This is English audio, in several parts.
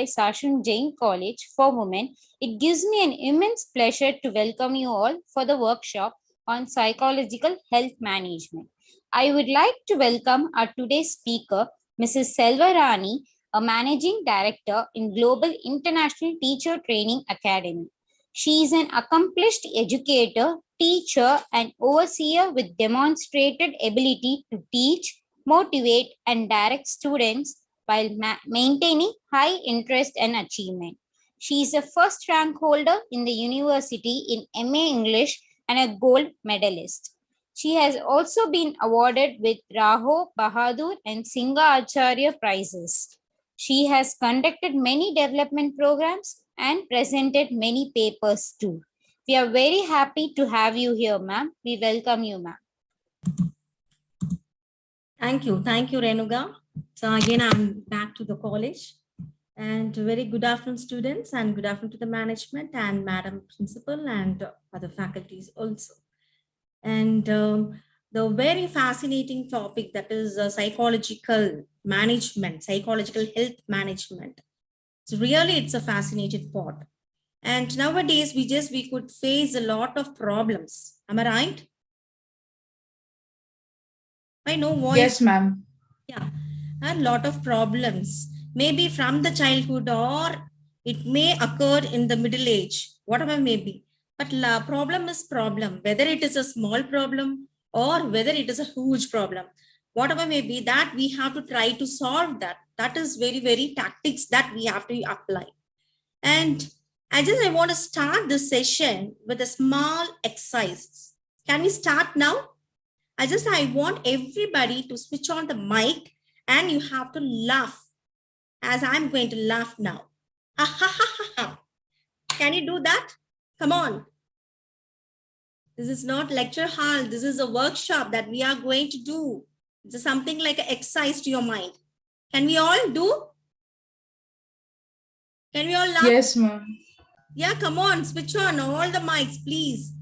Sashun Jain College for Women, it gives me an immense pleasure to welcome you all for the workshop on psychological health management. I would like to welcome our today's speaker, Mrs. Selva Rani, a managing director in Global International Teacher Training Academy. She is an accomplished educator, teacher, and overseer with demonstrated ability to teach, motivate, and direct students while maintaining high interest and achievement. She is a first rank holder in the university in MA English and a gold medalist. She has also been awarded with Raho Bahadur and Singha Acharya prizes. She has conducted many development programs and presented many papers too. We are very happy to have you here, ma'am. We welcome you, ma'am. Thank you, Renuga. So again, I'm back to the college. And very good afternoon, students, and good afternoon to the management and Madam Principal and other faculties also. And the very fascinating topic that is psychological management, psychological health management. So really, it's a fascinating part. And nowadays, we could face a lot of problems. Am I right? I know voice. Yes, ma'am. Yeah, a lot of problems. Maybe from the childhood or it may occur in the middle age, whatever may be. But la problem is problem, whether it is a small problem or whether it is a huge problem, whatever may be, that we have to try to solve that. That is very, very tactics that we have to apply. And I want to start this session with a small exercise. Can we start now? I want everybody to switch on the mic and you have to laugh as I'm going to laugh now. Can you do that? Come on. This is not lecture hall. This is a workshop that we are going to do. It's something like an exercise to your mind. Can we all do? Can we all laugh? Yes, ma'am. Yeah, come on. Switch on all the mics, please.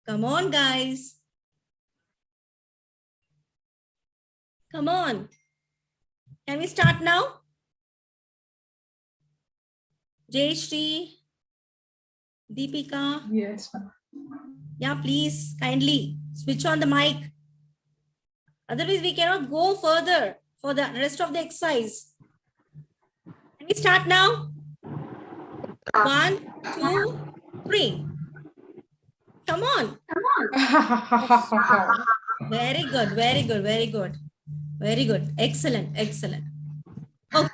Come on, guys. Come on. Can we start now? Jayashri, Deepika. Yes, ma'am. Yeah, please, kindly switch on the mic. Otherwise, we cannot go further for the rest of the exercise. Can we start now? 1, 2, 3. Come on. Very good, very good, very good. Very good. Excellent, excellent. Okay.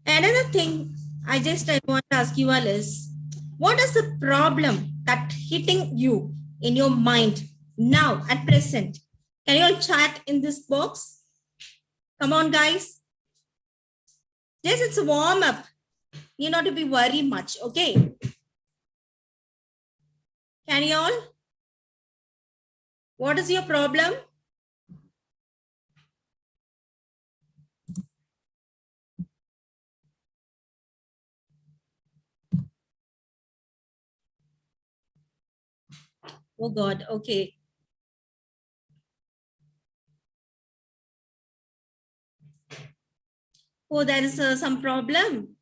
Another thing I want to ask you all is, what is the problem that hitting you in your mind now at present? Can you all chat in this box? Come on, guys. Yes, it's a warm up. You not to be worried much, okay? Can you all? What is your problem? Oh God, okay. Oh, there is some problem.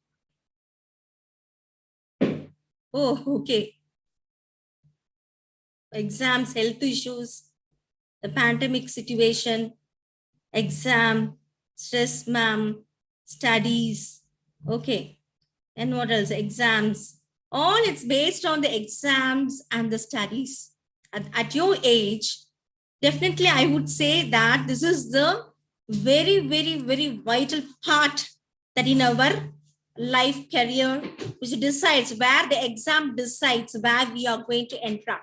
Oh, okay. Exams, health issues, the pandemic situation, exam, stress, ma'am, studies. Okay. And what else? Exams. All it's based on the exams and the studies. At your age, definitely I would say that this is the very, very, very vital part that in our life career, which decides where the exam decides where we are going to enter.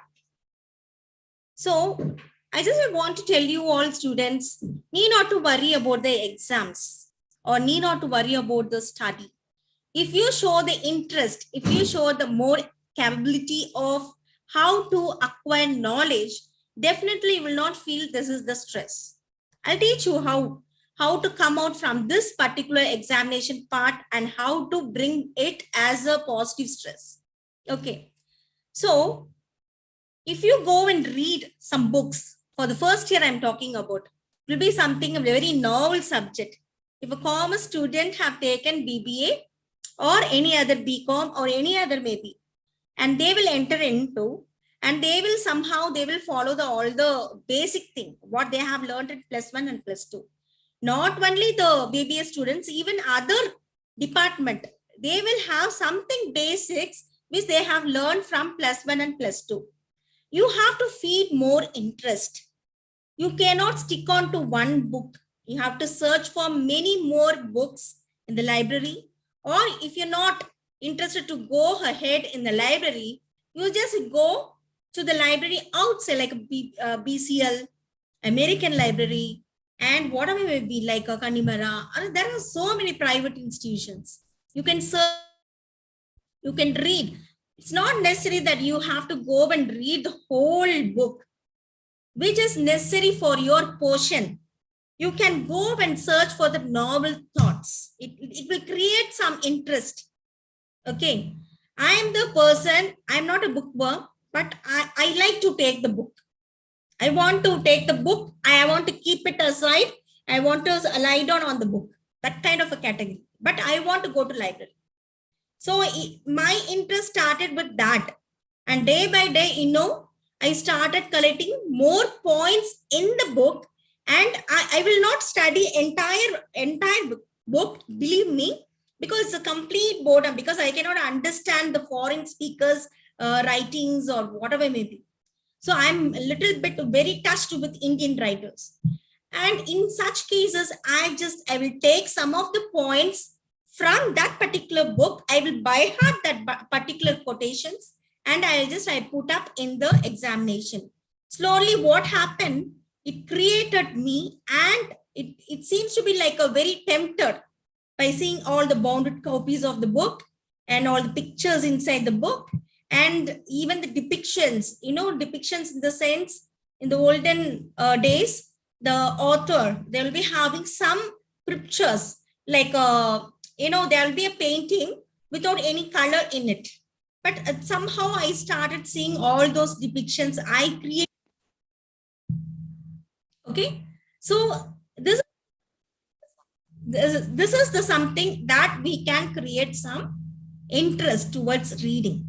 So I just want to tell you all students, need not to worry about the exams or need not to worry about the study. If you show the interest, if you show the more capability of how to acquire knowledge, definitely you will not feel this is the stress. I'll teach you how to come out from this particular examination part and how to bring it as a positive stress. Okay. So if you go and read some books for the first year I'm talking about, it will be something a very novel subject. If a commerce student have taken BBA or any other BCom or any other maybe, and they will enter into, and they will somehow, they will follow all the basic thing, what they have learned in +1 and +2. Not only the BBA students, even other department, they will have something basics which they have learned from +1 and +2. You have to feed more interest. You cannot stick on to one book. You have to search for many more books in the library. Or if you're not interested to go ahead in the library, you just go to the library outside, like BCL, American Library, and whatever may be, like a Kanimara. There are so many private institutions. You can search, you can read. It's not necessary that you have to go and read the whole book, which is necessary for your portion. You can go and search for the novel thoughts. It will create some interest. Okay. I am the person, I'm not a bookworm, but I like to take the book. I want to take the book. I want to keep it aside. I want to lie down on the book. That kind of a category. But I want to go to library. So my interest started with that. And day by day, I started collecting more points in the book. And I will not study entire book, believe me, because it's a complete boredom, because I cannot understand the foreign speakers' writings or whatever it may be. So I'm a little bit very touched with Indian writers. And in such cases, I will take some of the points from that particular book. I will by heart that particular quotations, and I put up in the examination. Slowly what happened, it created me, and it seems to be like a very tempted by seeing all the bounded copies of the book and all the pictures inside the book, and even the depictions, depictions in the sense, in the olden days, the author, they will be having some pictures, like, there will be a painting without any color in it. But somehow I started seeing all those depictions I created. Okay. So this is the something that we can create some interest towards reading.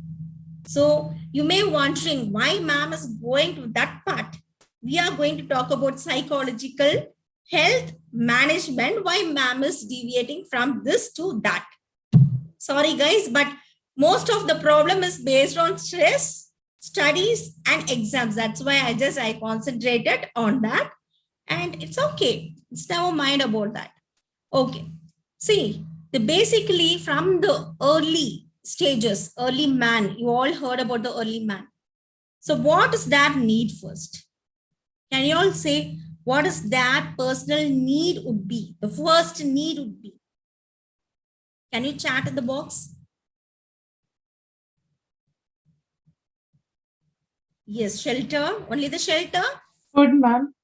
So you may wondering why ma'am is going to that part. We are going to talk about psychological health management, why ma'am is deviating from this to that. Sorry guys, but most of the problem is based on stress, studies and exams. That's why I concentrated on that, and it's okay. It's never mind about that. Okay. See, basically from the early stages, early man, you all heard about the early man. So what does that need first? Can you all say what is that personal need would be? The first need would be. Can you chat in the box? Yes, shelter. Only the shelter? Food, ma'am.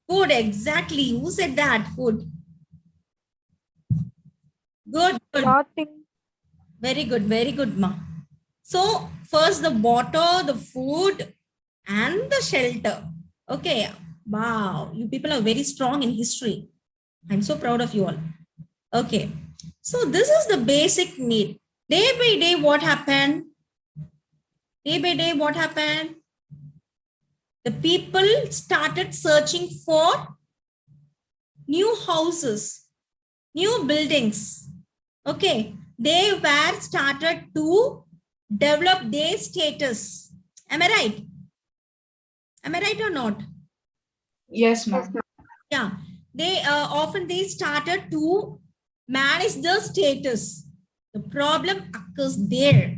Food, exactly. Who said that? Food. Good. Clothing. Very good, ma. So first the water, the food, and the shelter. Okay. Wow. You people are very strong in history. I'm so proud of you all. Okay. So this is the basic need. Day by day, what happened? Day by day, what happened? The people started searching for new houses, new buildings. Okay. They were started to develop their status. Am I right? Am I right or not? Yes, ma'am. Yeah. They often started to manage the status. The problem occurs there.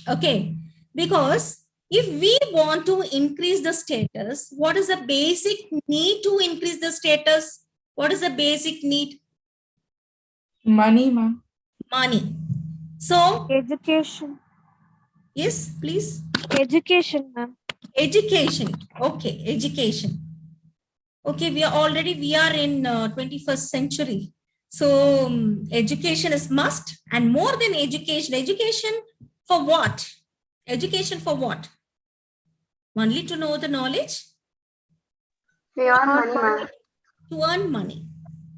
Okay. Because if we want to increase the status, what is the basic need to increase the status? What is the basic need? Money, ma'am. Money. So, Education. yes, please. Education, ma'am. Education. Okay, education. Okay, we are in 21st century. So education is must, and more than education. Education for what? Education for what? Only to know the knowledge? To earn money, ma'am. To earn money.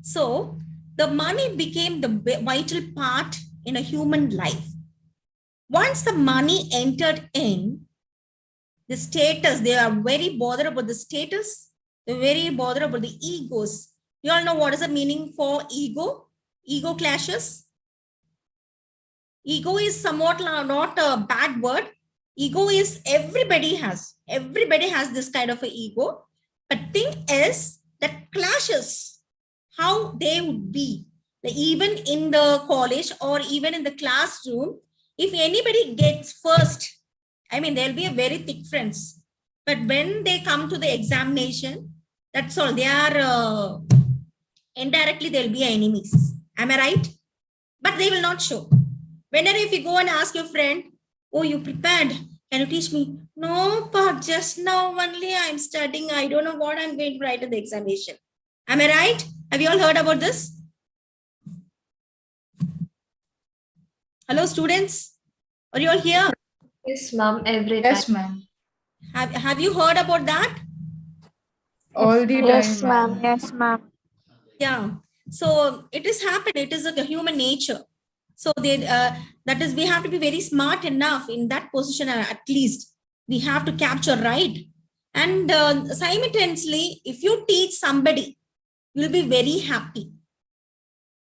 So the money became the vital part in a human life. Once the money entered in, the status, they are very bothered about the status. They're very bothered about the egos. You all know what is the meaning for ego? Ego clashes. Ego is somewhat not a bad word. Ego is everybody has this kind of an ego. But thing is that clashes, how they would be. Even in the college or even in the classroom, if anybody gets first, I mean, there'll be a very thick friends. But when they come to the examination, that's all. They are indirectly, they'll be enemies. Am I right? But they will not show. Whenever if you go and ask your friend, oh, you prepared? Can you teach me? No, but just now only I'm studying. I don't know what I'm going to write in the examination. Am I right? Have you all heard about this? Hello, students. Are you all here? Yes, ma'am, every Yes, time. ma'am. Have you heard about that? All the Yes, time, ma'am. ma'am. Yes, ma'am. Yeah. So it is happened. It is a human nature. So that is, we have to be very smart enough in that position. At least we have to capture right. And simultaneously, if you teach somebody, you'll be very happy.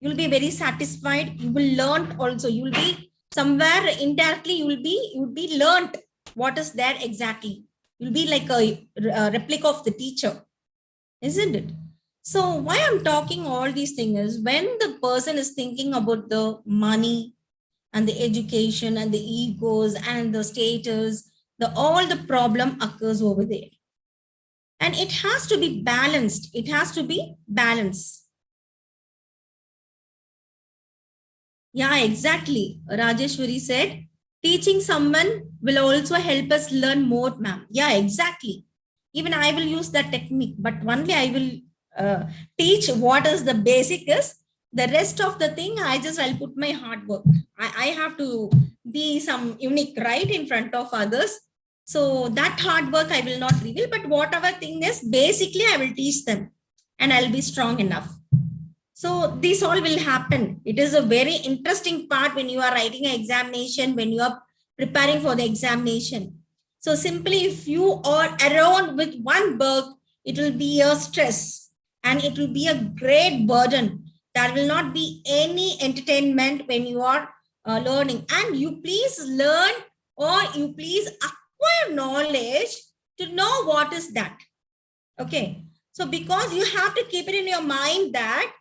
You'll be very satisfied. You will learn also. You will be somewhere indirectly. You will be learned what is there exactly. You'll be like a replica of the teacher, isn't it? So why I'm talking all these things is when the person is thinking about the money and the education and the egos and the status, all the problem occurs over there. And it has to be balanced. It has to be balanced. Yeah, exactly. Rajeshwari said, teaching someone will also help us learn more, ma'am. Yeah, exactly. Even I will use that technique, but only I will teach what is the basic is. The rest of the thing, I'll put my hard work. I have to be some unique, right, in front of others. So that hard work I will not reveal, but whatever thing is, basically I will teach them and I'll be strong enough. So this all will happen. It is a very interesting part when you are writing an examination, when you are preparing for the examination. So simply if you are around with one book, it will be a stress and it will be a great burden. There will not be any entertainment when you are learning. And you please learn or you please acquire knowledge to know what is that. Okay. So because you have to keep it in your mind that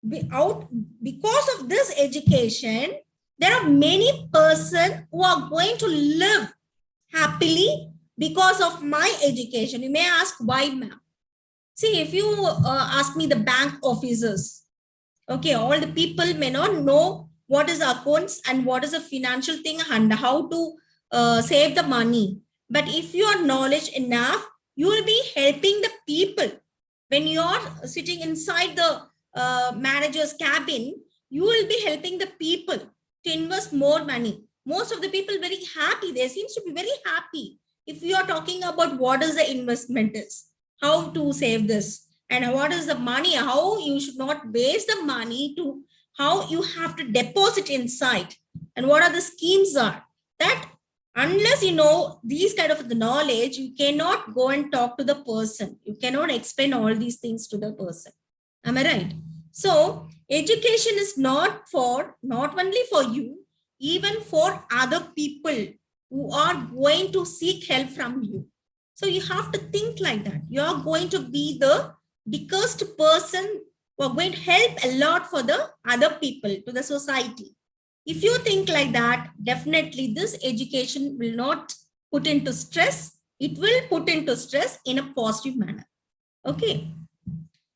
because of this education, there are many persons who are going to live happily because of my education. You may ask why, ma'am. See, if you ask me the bank officers, okay, all the people may not know what is accounts and what is a financial thing and how to save the money. But if you are knowledge enough, you will be helping the people. When you are sitting inside the manager's cabin, you will be helping the people to invest more money. Most of the people very happy. They seems to be very happy. If you are talking about what is the investment is, how to save this, and what is the money, how you should not waste the money to how you have to deposit inside, and what are the schemes are that unless you know these kind of the knowledge, you cannot go and talk to the person. You cannot explain all these things to the person. Am I right? So education is not only for you, even for other people who are going to seek help from you. So you have to think like that. You are going to be the biggest person who are going to help a lot for the other people, to the society. If you think like that, definitely this education will not put into stress. It will put into stress in a positive manner. Okay.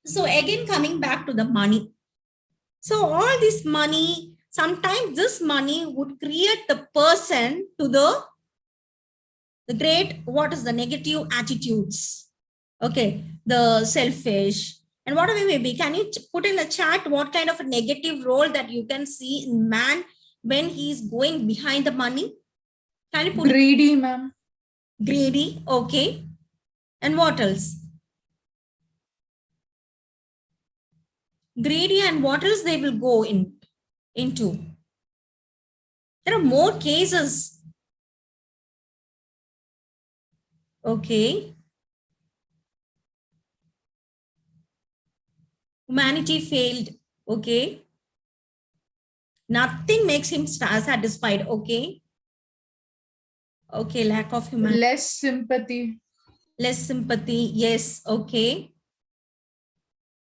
So again, coming back to the money. So all this money, sometimes this money would create the person to the great, what is the negative attitudes? Okay, the selfish and whatever may be. Can you put in the chat what kind of a negative role that you can see in man when he's going behind the money? Can you put Greedy, ma'am. greedy? Okay. And what else? greedy, and what else they will go into. There are more cases. Okay. Humanity failed. Okay. Nothing makes him satisfied. Okay. Okay. Lack of humanity. Less sympathy. Less sympathy. Yes. Okay.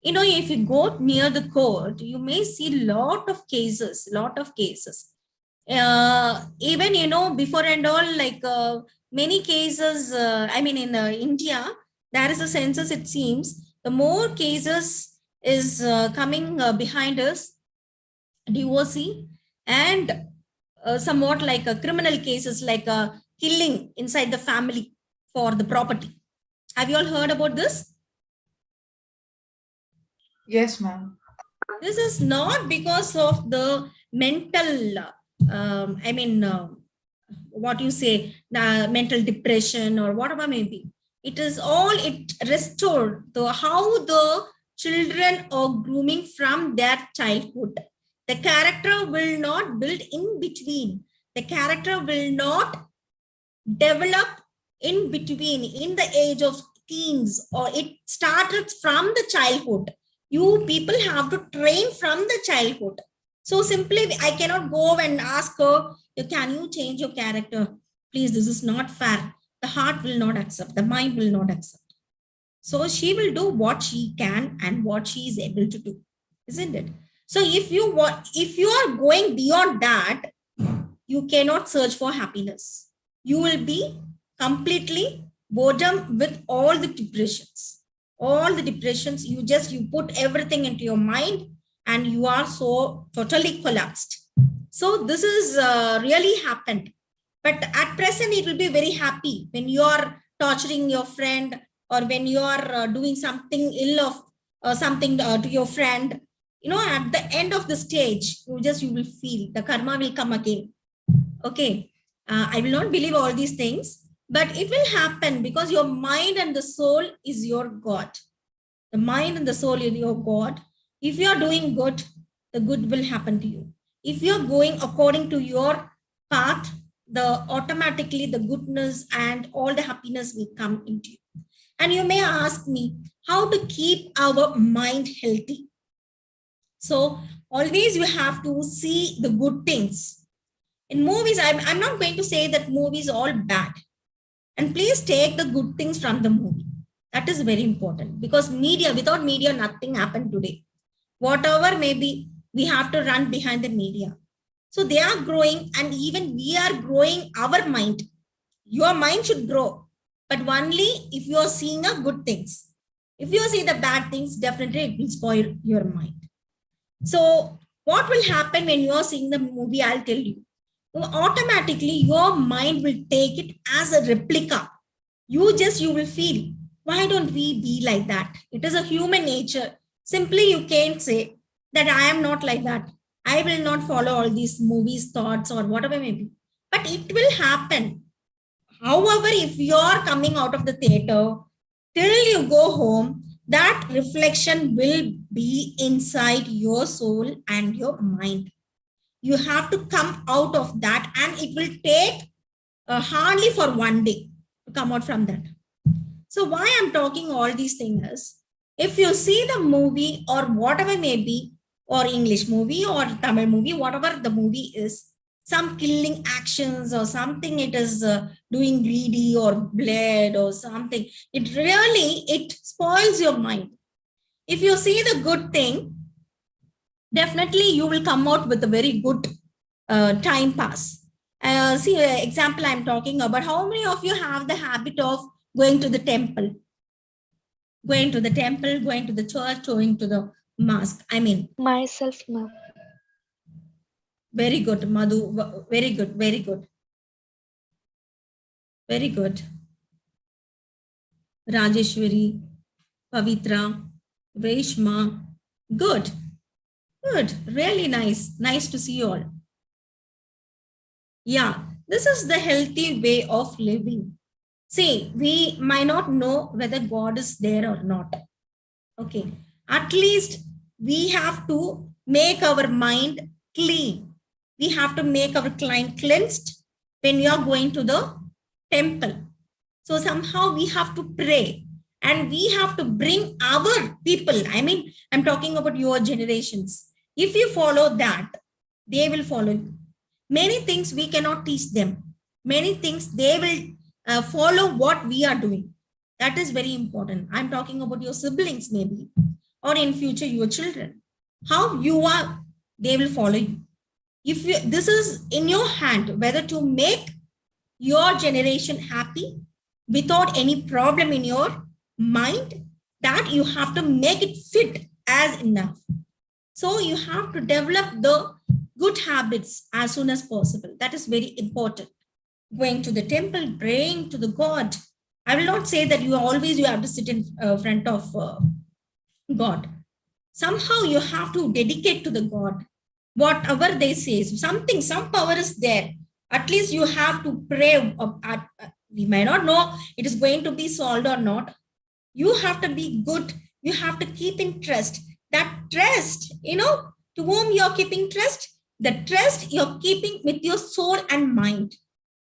You know, if you go near the court, you may see lot of cases. Even, you know, before and all, like many cases, I mean, in India, there is a census, it seems. The more cases is coming behind us, divorcee, and somewhat like criminal cases, like killing inside the family for the property. Have you all heard about this? Yes, ma'am. This is not because of the mental, what you say, the mental depression or whatever may be. It is all, it restored the how the children are grooming from their childhood. The character will not build in between. The character will not develop in between, in the age of teens, or it started from the childhood. You people have to train from the childhood. So simply, I cannot go and ask her, can you change your character? Please, this is not fair. The heart will not accept, the mind will not accept. So she will do what she can and what she is able to do, isn't it? So if you are going beyond that, you cannot search for happiness. You will be completely boredom with all the depressions. All the depressions, you put everything into your mind and you are so totally collapsed. So this is really happened. But at present, it will be very happy when you are torturing your friend, or when you are doing something ill of something to your friend. You know, at the end of the stage, you will feel the karma will come again. Okay. I will not believe all these things, but it will happen because your mind and the soul is your God. The mind and the soul is your God. If you are doing good, the good will happen to you. If you are going according to your path, automatically the goodness and all the happiness will come into you. And you may ask me how to keep our mind healthy. So always you have to see the good things. In movies, I'm not going to say that movies are all bad. And please take the good things from the movie. That is very important, because without media, nothing happened today. Whatever maybe, we have to run behind the media. So they are growing, and even we are growing our mind. Your mind should grow, but only if you are seeing the good things. If you see the bad things, definitely it will spoil your mind. So what will happen when you are seeing the movie? I'll tell you. Automatically, your mind will take it as a replica. You will feel, why don't we be like that? It is a human nature. Simply, you can't say that I am not like that. I will not follow all these movies, thoughts, or whatever may be. But it will happen. However, if you are coming out of the theater, till you go home, that reflection will be inside your soul and your mind. You have to come out of that, and it will take hardly for one day to come out from that. So why I'm talking all these things is, if you see the movie or whatever may be, or English movie or Tamil movie, whatever the movie is, some killing actions or something, it is doing greedy or blood or something, it spoils your mind. If you see the good thing, definitely you will come out with a very good time pass. See, example I'm talking about, how many of you have the habit of going to the temple? Going to the temple, going to the church, going to the mosque. I mean, Myself, ma'am. very good, Madhu. Very good, very good. Very good. Rajeshwari, Pavitra, Reshma. Good. Good. Really nice. Nice to see you all. Yeah, this is the healthy way of living. See, we might not know whether God is there or not. Okay. At least we have to make our mind clean. We have to make our mind cleansed when we are going to the temple. So somehow we have to pray and we have to bring our people. I mean, I'm talking about your generations. If you follow that, they will follow you. Many things we cannot teach them. Many things they will follow what we are doing. That is very important. I'm talking about your siblings maybe, or in future your children. How you are, they will follow you. If you, this is in your hand, whether to make your generation happy without any problem in your mind, that you have to make it fit as enough. So you have to develop the good habits as soon as possible. That is very important. Going to the temple, praying to the God. I will not say that you have to sit in front of God. Somehow you have to dedicate to the God. Whatever they say, some power is there. At least you have to pray. We may not know it is going to be solved or not. You have to be good. You have to keep in trust. That trust, to whom you're keeping trust, the trust you're keeping with your soul and mind.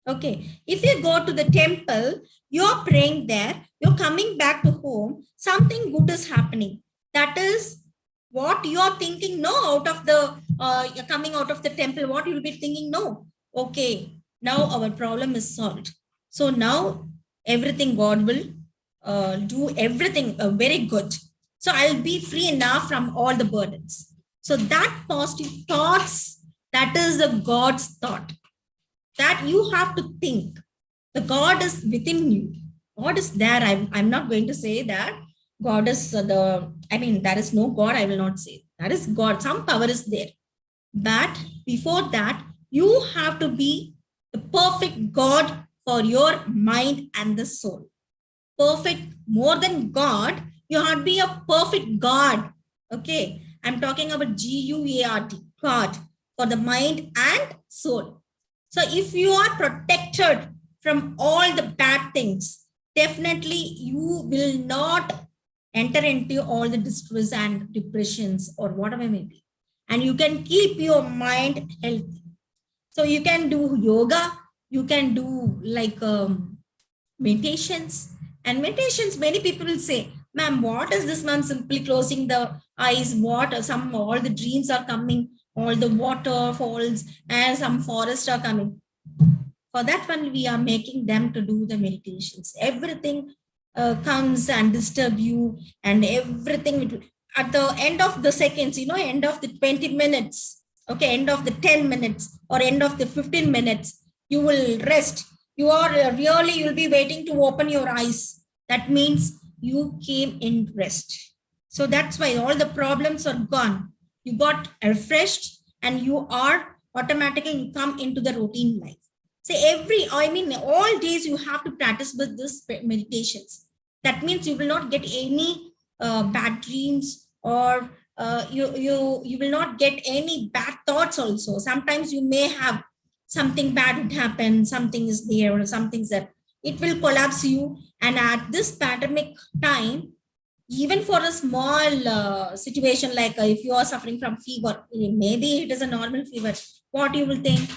Okay. If you go to the temple, you're praying there, you're coming back to home, something good is happening. That is what you're thinking. No, out of the, you're coming out of the temple, what you'll be thinking? No. Okay. Now our problem is solved. So now everything God will do everything very good. So I'll be free enough from all the burdens. So that positive thoughts, that is the God's thought that you have to think. The God is within you. God is there. I'm not going to say that God is there is no God. I will not say that is God. Some power is there. But before that, you have to be the perfect God for your mind and the soul. Perfect, more than God, you have to be a perfect God. Okay. I'm talking about G-U-A-R-T, God, for the mind and soul. So if you are protected from all the bad things, definitely you will not enter into all the distress and depressions or whatever may be. And you can keep your mind healthy. So you can do yoga, you can do like meditations. And meditations, many people will say, ma'am, what is this, ma'am? Simply closing the eyes, all the dreams are coming, all the waterfalls and some forests are coming. For that one, we are making them to do the meditations. Everything comes and disturb you, and everything at the end of the seconds, end of the 20 minutes, okay, end of the 10 minutes or end of the 15 minutes, you will rest. You will be waiting to open your eyes. That means you came in rest. So that's why all the problems are gone. You got refreshed and you are automatically come into the routine life. So all days you have to practice with this meditations. That means you will not get any bad dreams, or you will not get any bad thoughts also. Sometimes you may have something bad would happen, something is there, or something's that it will collapse you. And at this pandemic time, even for a small situation, like if you are suffering from fever, maybe it is a normal fever, what you will think?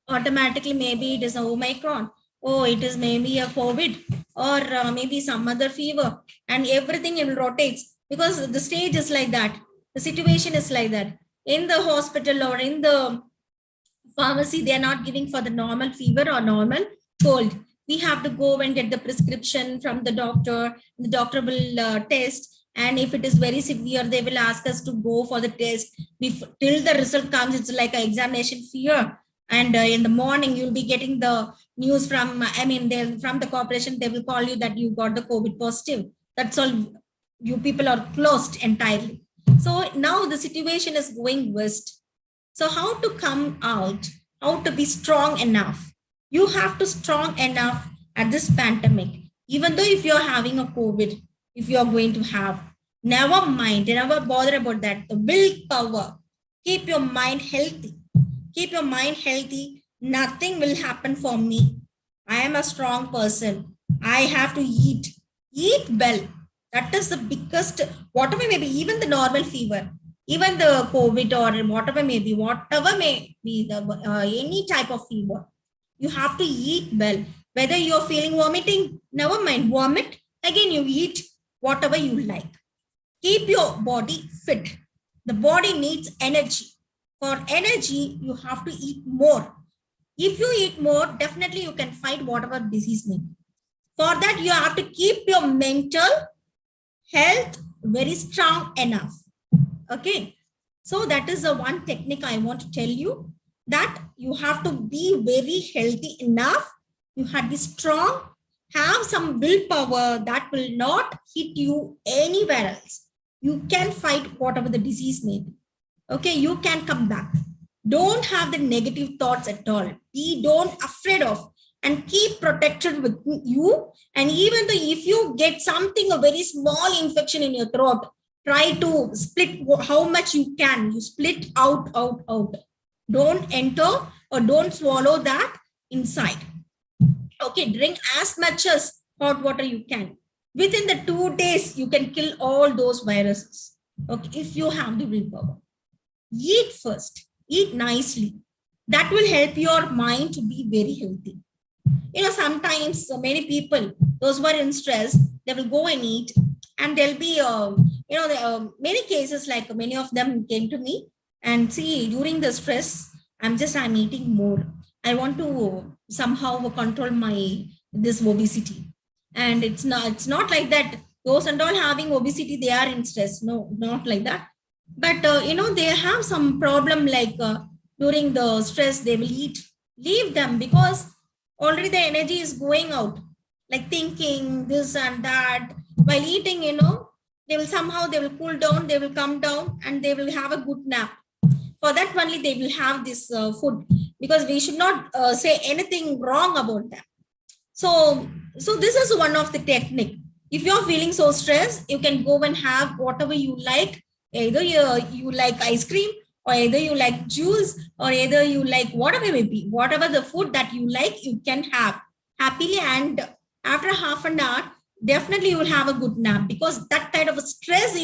Automatically, maybe it is a Omicron. Oh, it is maybe a COVID, or maybe some other fever, and everything it rotates because the stage is like that. The situation is like that. In the hospital or in the pharmacy, they are not giving for the normal fever or normal cold. We have to go and get the prescription from the doctor. The doctor will test. And if it is very severe, they will ask us to go for the test. Till the result comes, it's like an examination fear. And in the morning, you'll be getting the news from, from the corporation, they will call you that you got the COVID positive. That's all. You people are closed entirely. So now the situation is going worst. So how to come out, how to be strong enough? You have to strong enough at this pandemic. Even though if you're having a COVID, if you're going to have, never mind, never bother about that. The willpower, keep your mind healthy. Keep your mind healthy. Nothing will happen for me. I am a strong person. I have to eat well. That is the biggest, whatever may be, even the normal fever, even the COVID or whatever may be, any type of fever, you have to eat well. Whether you're feeling vomiting, never mind, vomit. Again, you eat whatever you like. Keep your body fit. The body needs energy. For energy, you have to eat more. If you eat more, definitely you can fight whatever disease may be. For that, you have to keep your mental health very strong enough. Okay. So that is the one technique I want to tell you, that you have to be very healthy enough. You have to be strong, have some willpower that will not hit you anywhere else. You can fight whatever the disease may be. Okay, you can come back. Don't have the negative thoughts at all. Don't afraid of, and keep protected with you. And even though if you get something, a very small infection in your throat, try to split how much you can. You split out. Don't enter or don't swallow that inside. Okay, drink as much as hot water you can. Within the 2 days, you can kill all those viruses. Okay, if you have the willpower. Eat first. Eat nicely. That will help your mind to be very healthy. Sometimes many people, those who are in stress, they will go and eat, and there'll be, many cases, like many of them came to me and see, during the stress, I'm eating more. I want to somehow control this obesity. And it's not like that. Those and all having obesity, they are in stress. No, not like that. But, they have some problem, like during the stress, they will eat. Leave them, because already the energy is going out, like thinking this and that. While eating, they will cool down, they will come down, and they will have a good nap. For that only they will have this food, because we should not say anything wrong about that. So this is one of the technique. If you're feeling so stressed, you can go and have whatever you like. Either you like ice cream, or either you like juice, or either you like whatever it may be. Whatever the food that you like, you can have happily. And after half an hour, definitely you will have a good nap, because that kind of a stress,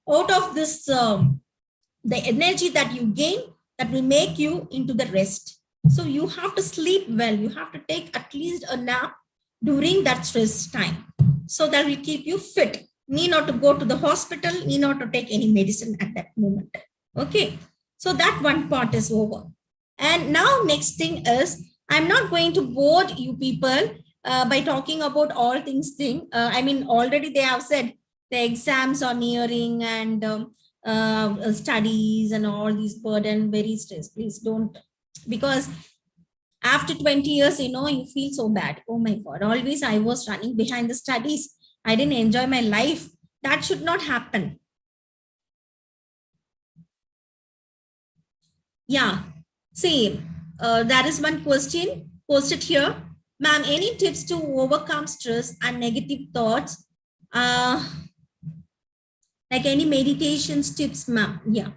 out of this, the energy that you gain, that will make you into the rest. So you have to sleep well. You have to take at least a nap during that stress time. So that will keep you fit. Need not to go to the hospital, need not to take any medicine at that moment. Okay. So that one part is over. And now next thing is, I'm not going to bore you people by talking about all things. Already they have said the exams are nearing, and studies and all these burden, very stress. Please don't, because after 20 years, you feel so bad. Oh my God, always I was running behind the studies. I didn't enjoy my life. That should not happen. Yeah. See, there is one question posted here. Ma'am, any tips to overcome stress and negative thoughts? Like any meditations tips, ma'am? Yeah.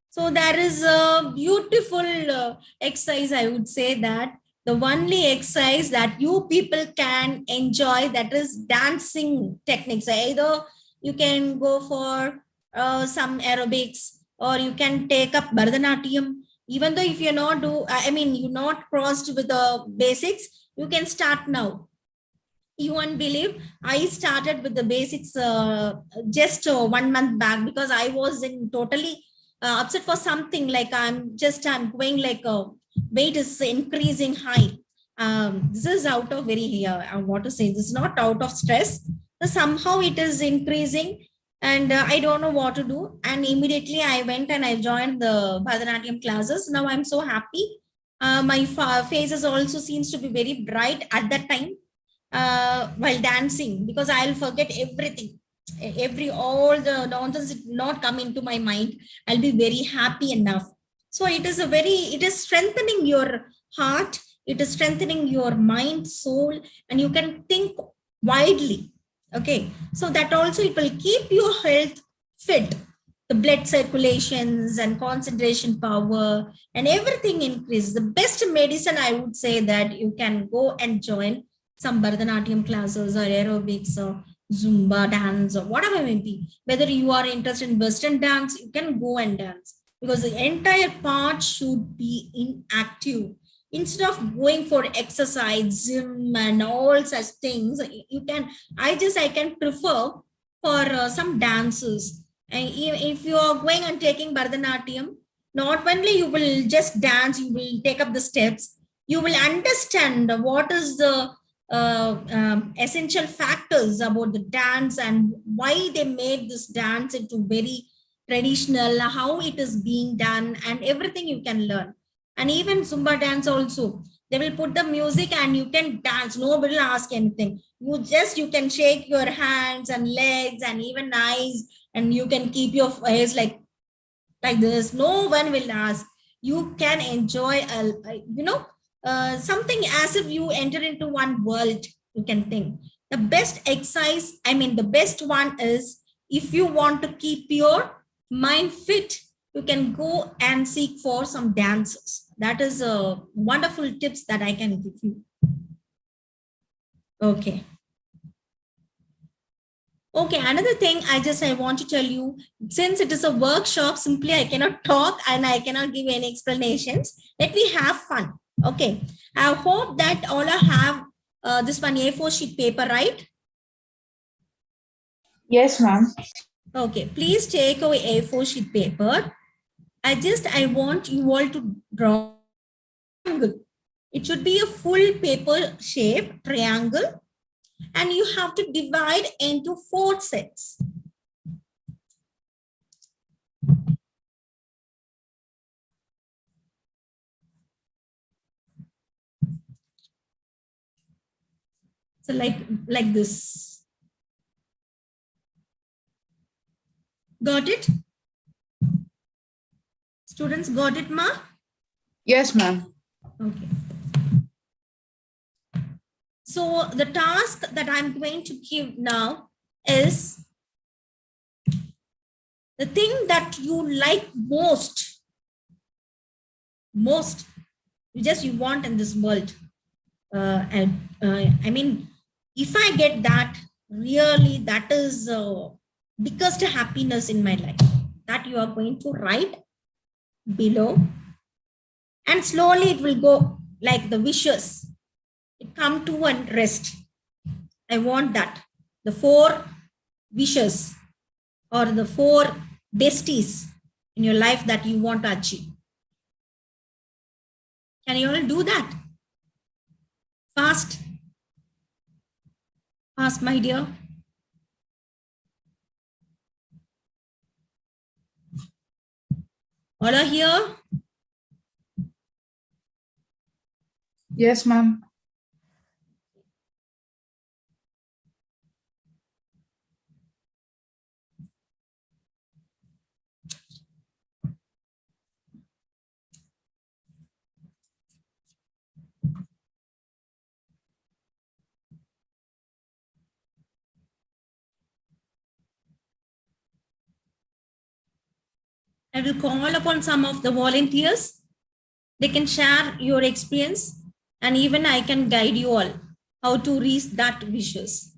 So there is a beautiful exercise, I would say that the only exercise that you people can enjoy, that is dancing techniques. Either you can go for some aerobics, or you can take up Bharatanatyam. Even though if you're not you're not crossed with the basics, you can start now. You won't believe, I started with the basics just 1 month back, because I was in totally upset for something, like I'm going like weight is increasing high. This is out of very, I want to say, this is not out of stress. Somehow it is increasing, and I don't know what to do. And immediately I went and I joined the Bharatanatyam classes. Now I'm so happy. My faces also seems to be very bright at that time while dancing, because I'll forget everything. All the nonsense not come into my mind. I'll be very happy enough. So it is strengthening your heart. It is strengthening your mind, soul, and you can think widely. Okay. So that also, it will keep your health fit. The blood circulations and concentration power and everything increases. The best medicine, I would say, that you can go and join some Bharatanatyam classes or aerobics, or Zumba dance or whatever it may be. Whether you are interested in Western dance, you can go and dance because the entire part should be inactive. Instead of going for exercise, gym, and all such things, you can. I can prefer for some dances. And if you are going and taking Bharatanatyam, not only you will just dance, you will take up the steps. You will understand what is the essential factors about the dance and why they made this dance into very traditional, how it is being done, and everything you can learn. And even Zumba dance also, they will put the music and you can dance. Nobody will ask anything. You can shake your hands and legs and even eyes, and you can keep your face like this. No one will ask. You can enjoy something as if you enter into one world. You can think the best exercise, the best one is, if you want to keep your mind fit, you can go and seek for some dances. That is a wonderful tips that I can give you. Okay. Okay, another thing I want to tell you, since it is a workshop, simply I cannot talk and I cannot give any explanations. Let me have fun. Okay, I hope that all have this one A4 sheet paper, right? Yes, ma'am. Okay, please take away A4 sheet paper. I want you all to draw triangle. It should be a full paper shape triangle, and you have to divide into 4 sets. So like this. Got it? Students got it, ma? Yes, ma'am. Okay. So the task that I'm going to give now is the thing that you like most you want in this world. If I get that, really, that is biggest happiness in my life. That you are going to write below, and slowly it will go like the wishes. It come to and rest. I want that. The 4 wishes or the 4 besties in your life that you want to achieve. Can you all do that? Fast. Fast, my dear. All are here? Yes, ma'am. I will call upon some of the volunteers. They can share your experience, and even I can guide you all how to reach that wishes.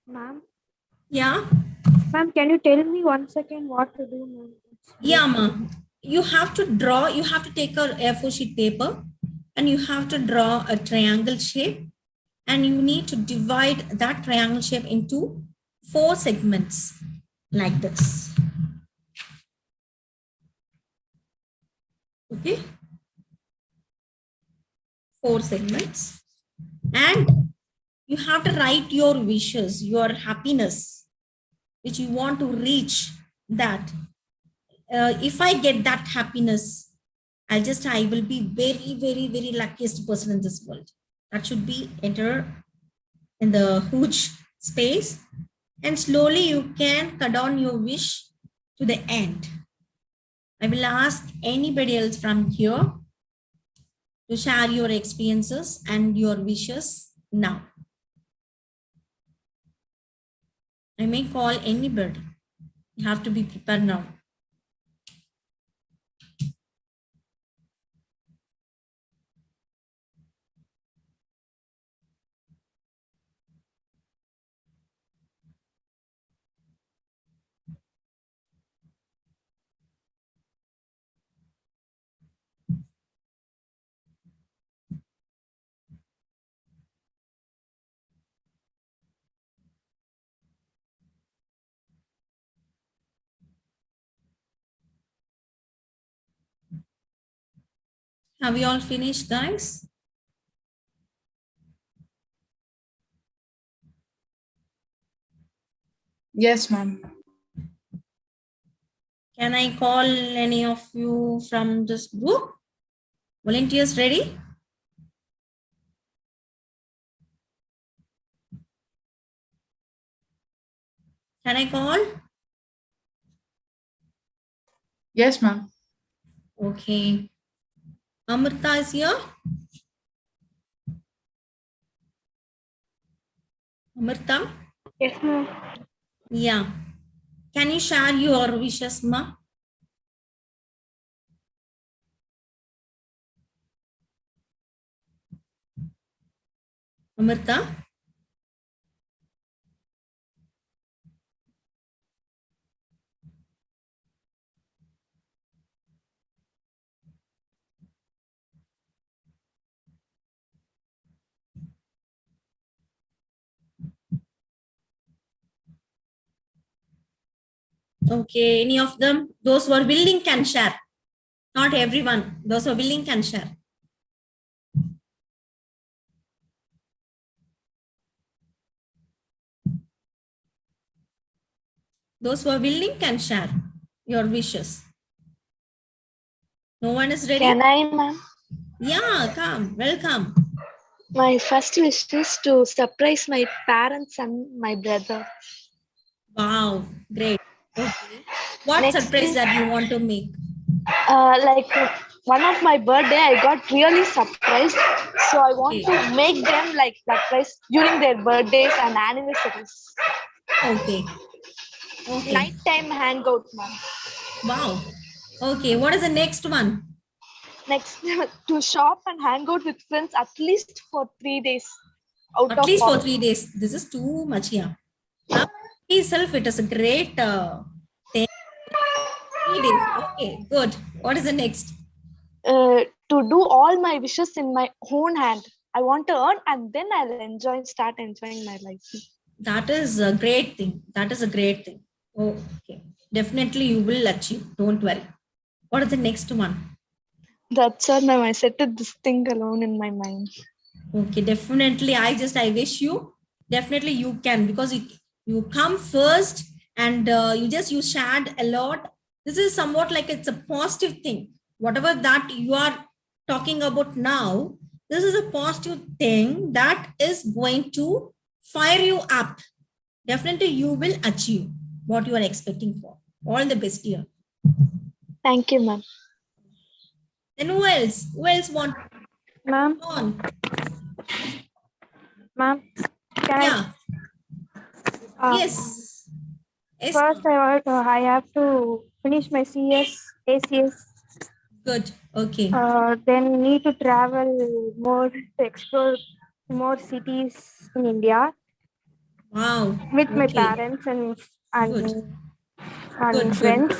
Ma'am, Yeah? ma'am, can you tell me 1 second what to do, ma'am? Yeah, ma. You have to draw, you have to take a A4 sheet paper and you have to draw a triangle shape, and you need to divide that triangle shape into 4 segments like this. Okay? 4 segments. And you have to write your wishes, your happiness, which you want to reach that. If I get that happiness, I will be very, very, very luckiest person in this world. That should be enter in the huge space, and slowly you can cut down your wish to the end. I will ask anybody else from here to share your experiences and your wishes now. I may call anybody. You have to be prepared now. Have you all finished, guys? Yes, ma'am. Can I call any of you from this group? Volunteers ready? Can I call? Yes, ma'am. Okay. Amrita is here. Amrita? Yes, ma'am. Yeah. Can you share your wishes, ma? Amrita? Okay. Any of them? Those who are willing can share. Not everyone. Those who are willing can share. Those who are willing can share your wishes. No one is ready? Can I, ma'am? Yeah, come. Welcome. My first wish is to surprise my parents and my brother. Wow. Great. Okay. What Next surprise is, that you want to make? one of my birthday, I got really surprised. So I want Okay. to make them like surprise during their birthdays and anniversaries. Okay. Okay. Nighttime hangout, ma'am. Wow. Okay. What is the next one? Next, to shop and hang out with friends at least for 3 days. Out At of least for all. 3 days. This is too much. Yeah. Itself, it is a great thing. 3 days. Okay. Good. What is the next? To do all my wishes in my own hand. I want to earn and then I'll start enjoying my life. That is a great thing. That is a great thing. Oh, okay. Definitely you will achieve. Don't worry. What is the next one? That's all, ma'am. I set this thing alone in my mind. Okay, definitely. I wish you definitely you can, because you come first and you shared a lot. This is somewhat like it's a positive thing. Whatever that you are talking about now, this is a positive thing that is going to fire you up. Definitely you will achieve what you are expecting for. All the best here. Thank you, ma'am. Then who else? Who else want Ma'am, on? ma'am, can Yeah. I? Yes. Yes. First, I have to finish my ACS. Good. Okay. Then need to travel more to explore more cities in India Wow. with my Okay. parents Good. and Good. Good. friends.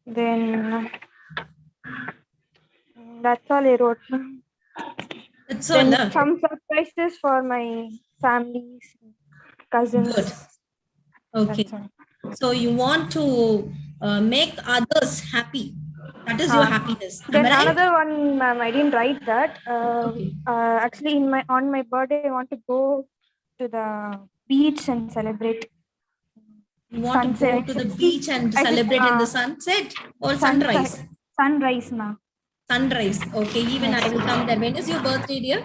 Then that's all I wrote. That's all. Then some surprises for my families, cousins. Good. Okay. That's all. So you want to make others happy. That is your happiness. Am Then I right? another one, ma'am, I didn't write that. Okay. Actually, on my birthday, I want to go to the beach and celebrate You want to go sunset. to the beach and celebrate in the sunset or sunrise? Sunrise, ma'am. Sunrise. Okay. Even I will come there. When is your birthday, dear?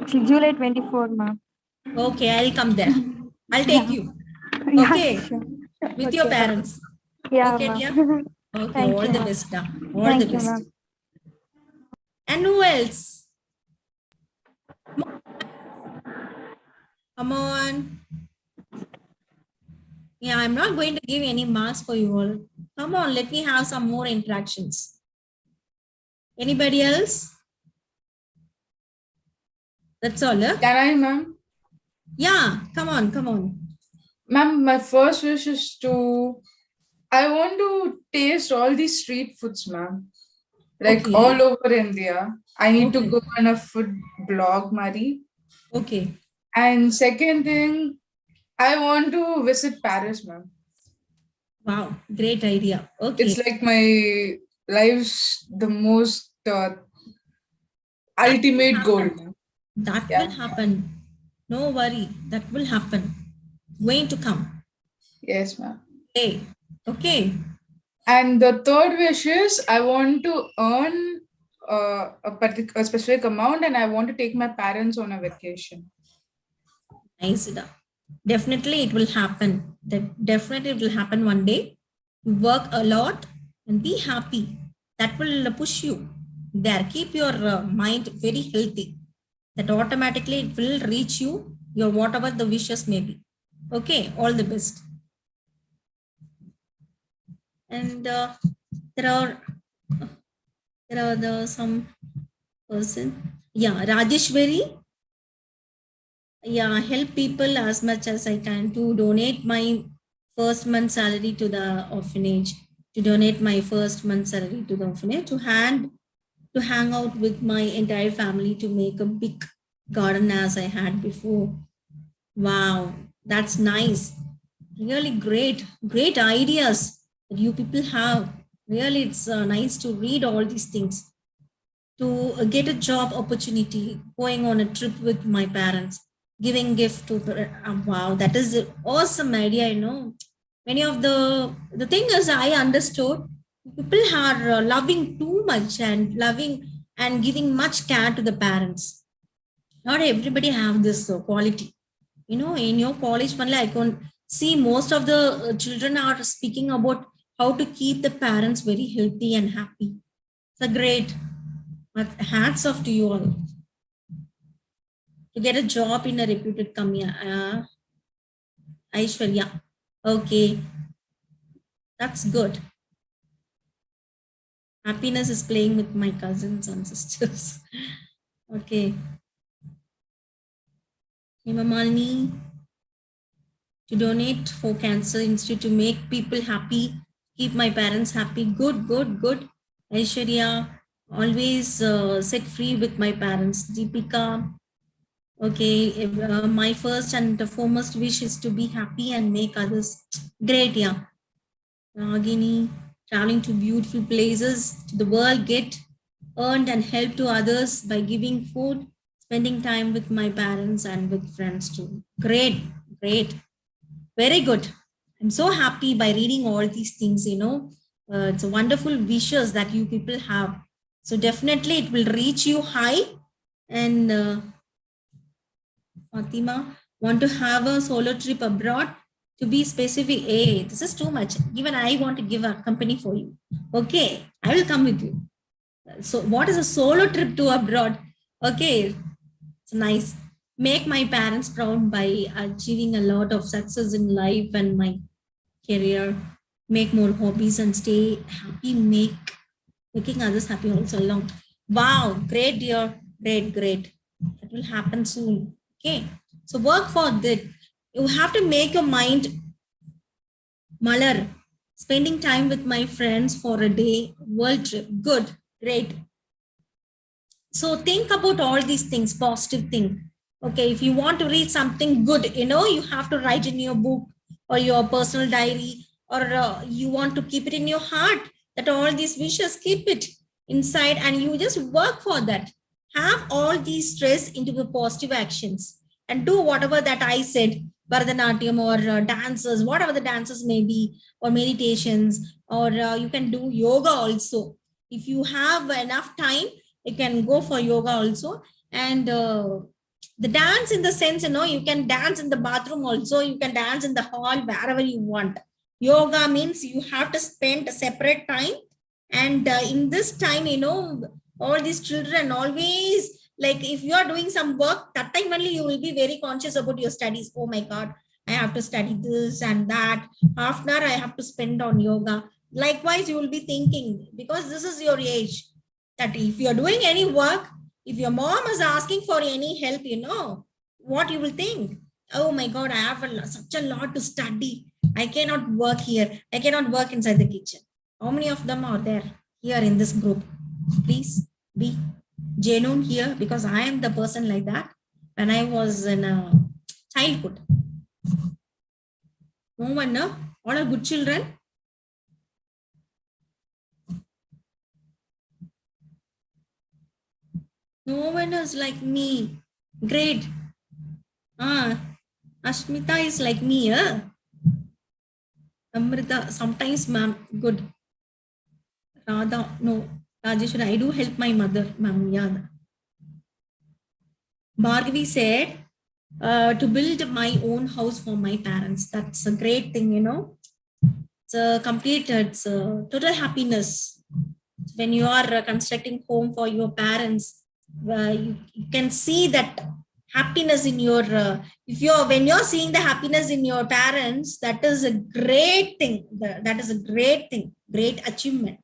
July 24, ma'am. Okay. I'll come there. I'll take you. Yeah, Okay. sure. With your parents. Yeah, Okay, ma'am. dear. Okay. Thank all you, the ma'am. best. All Thank the you, best. ma'am. And who else? Come on. Yeah, I'm not going to give any marks for you all. Come on, let me have some more interactions. Anybody else? That's all. Huh? Can I, ma'am? Yeah, come on, come on. Ma'am, my first wish is I want to taste all these street foods, ma'am. Like Okay. all over India. I need to Okay. go on a food blog, Mari. Okay. And second thing, I want to visit Paris, ma'am. Wow, great idea. Okay. It's like my life's the most ultimate goal, ma'am. That Yeah. will happen. No worry. That will happen. Going to come. Yes, ma'am. Hey. Okay. And the third wish is I want to earn a specific amount, and I want to take my parents on a vacation. Nice. Ida. Definitely it will happen. Definitely it will happen one day. You work a lot and be happy. That will push you there. Keep your mind very healthy. That automatically it will reach you, your whatever the wishes may be. Okay, all the best. And there are some person. Yeah, Rajeshwari. Yeah, help people as much as I can to donate my first month salary to the orphanage. To donate my first month salary to the orphanage. To hang out with my entire family to make a big garden as I had before. Wow, that's nice. Really great ideas that you people have. Really, it's nice to read all these things. To get a job opportunity, going on a trip with my parents, giving gift to wow, that is an awesome idea. Many of the thing is I understood people are loving too much and loving and giving much care to the parents. Not everybody have this quality. In your college only I can see most of the children are speaking about how to keep the parents very healthy and happy. So great. But hats off to you all. To get a job in a reputed company. Aishwarya. Okay. That's good. Happiness is playing with my cousins and sisters. Okay. Himamani. To donate for Cancer Institute to make people happy, keep my parents happy. Good. Aishwarya, always set free with my parents. Deepika, okay, my first and foremost wish is to be happy and make others great. Yeah. Ragini, traveling to beautiful places to the world, get earned and help to others by giving food, spending time with my parents and with friends too. Great. Very good. I'm so happy by reading all these things, it's a wonderful wishes that you people have. So definitely it will reach you high. And Fatima, want to have a solo trip abroad to be specific. Hey, this is too much. Even I want to give a company for you. Okay, I will come with you. So what is a solo trip to abroad? Okay, it's nice. Make my parents proud by achieving a lot of success in life and my career. Make more hobbies and stay happy. Making others happy also along. Wow, great, dear. Great. That will happen soon. Okay. So work for that. You have to make your mind Malar. Spending time with my friends for a day, world trip. Good, great. So think about all these things, positive thing. Okay, if you want to read something good, you have to write in your book or your personal diary, or you want to keep it in your heart, that all these wishes, keep it inside and you just work for that. Have all these stress into the positive actions and do whatever that I said, Bharatanatyam or dances, whatever the dances may be, or meditations, or you can do yoga also. If you have enough time, you can go for yoga also. And the dance in the sense, you can dance in the bathroom also, you can dance in the hall, wherever you want. Yoga means you have to spend a separate time. And in this time, All these children always, like if you are doing some work, that time only you will be very conscious about your studies. Oh my God, I have to study this and that. Half an hour I have to spend on yoga. Likewise, you will be thinking, because this is your age, that if you're doing any work, if your mom is asking for any help, what you will think? Oh my God, I have such a lot to study. I cannot work here. I cannot work inside the kitchen. How many of them are there here in this group? Please be genuine here, because I am the person like that when I was in a childhood. No one, no? All are good children. No one is like me. Great. Ashmita is like me. Amrita, sometimes ma'am, good. Radha, no. Rajeshwari, I do help my mother, ma'am. Yeah. Bhargavi said, to build my own house for my parents. That's a great thing, It's a complete, it's a total happiness. When you are constructing home for your parents, you can see that happiness in your, when you're seeing the happiness in your parents, that is a great thing. That is a great thing, great achievement.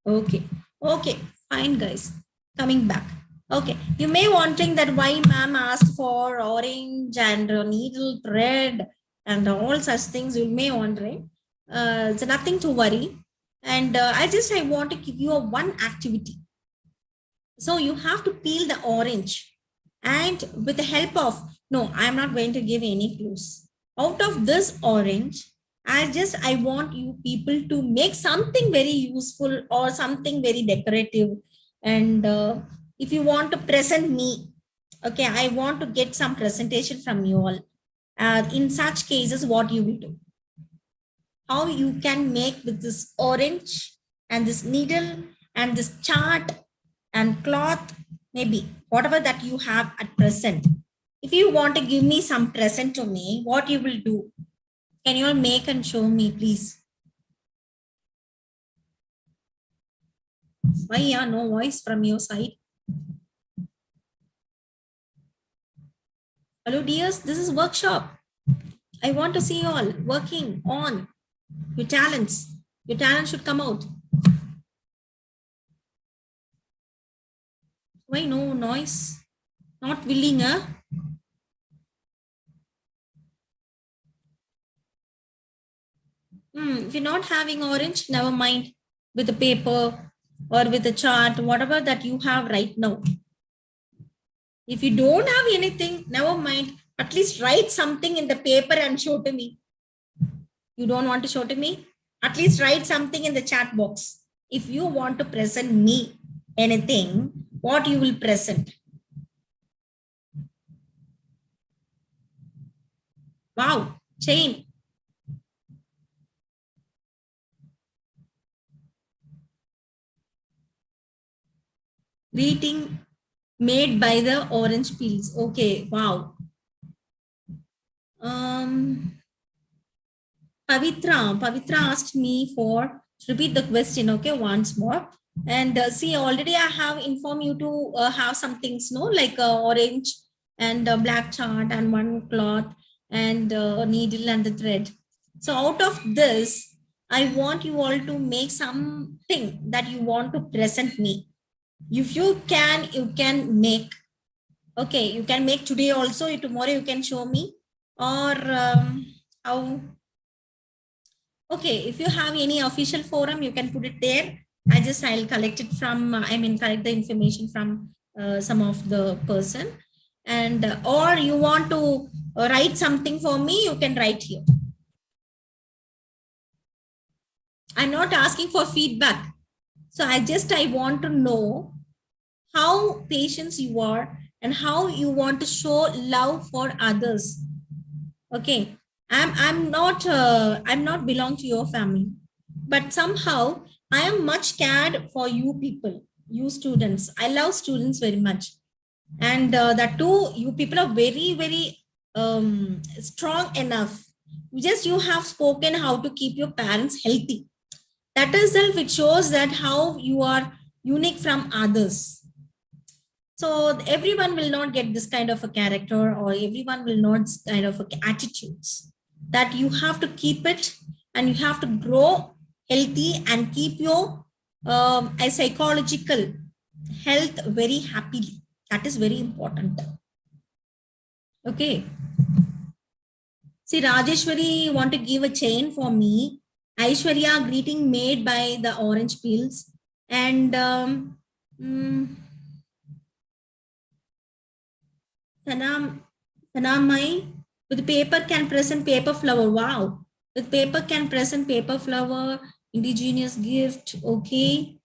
Okay, fine guys, coming back. Okay, you may wondering that why ma'am asked for orange and needle thread and all such things. You may wondering. It's nothing to worry. And I want to give you one activity. So you have to peel the orange, and with the help of, no, I'm not going to give any clues. Out of this orange, I want you people to make something very useful or something very decorative. And if you want to present me, okay, I want to get some presentation from you all. In such cases, what you will do? How you can make with this orange and this needle and this chart and cloth, maybe whatever that you have at present. If you want to give me some present to me, what you will do? Can you all make and show me, please? Why no voice from your side? Hello dears, this is workshop. I want to see you all working on your talents. Your talent should come out. Why no noise? Not willing, huh? If you're not having orange, never mind. With a paper or with a chart, whatever that you have right now. If you don't have anything, never mind. At least write something in the paper and show to me. You don't want to show to me? At least write something in the chat box. If you want to present me anything, what you will present? Wow, chain. Greeting made by the orange peels. Okay, wow. Pavitra asked me for, repeat the question, okay, once more. And see, already I have informed you to have some things, no, like orange and black chart and one cloth and needle and the thread. So out of this, I want you all to make something that you want to present me. If you can make. Okay, you can make today also, tomorrow you can show me. Or how? Okay, if you have any official forum, you can put it there. I'll collect it from, collect the information from some of the person. And or you want to write something for me, you can write here. I'm not asking for feedback. So I want to know how patient you are and how you want to show love for others. Okay, I'm not belong to your family, but somehow I am much cared for you people, you students. I love students very much, and that too, you people are very, very strong enough. You have spoken how to keep your parents healthy. That itself, it shows that how you are unique from others. So everyone will not get this kind of a character, or everyone will not this kind of attitudes. That you have to keep it, and you have to grow healthy and keep your a psychological health very happily. That is very important. Okay. See, Rajeshwari want to give a chain for me. Aishwarya, greeting made by the orange peels. And Tanamai, with paper can present paper flower. Wow. With paper can present paper flower, indigenous gift. Okay.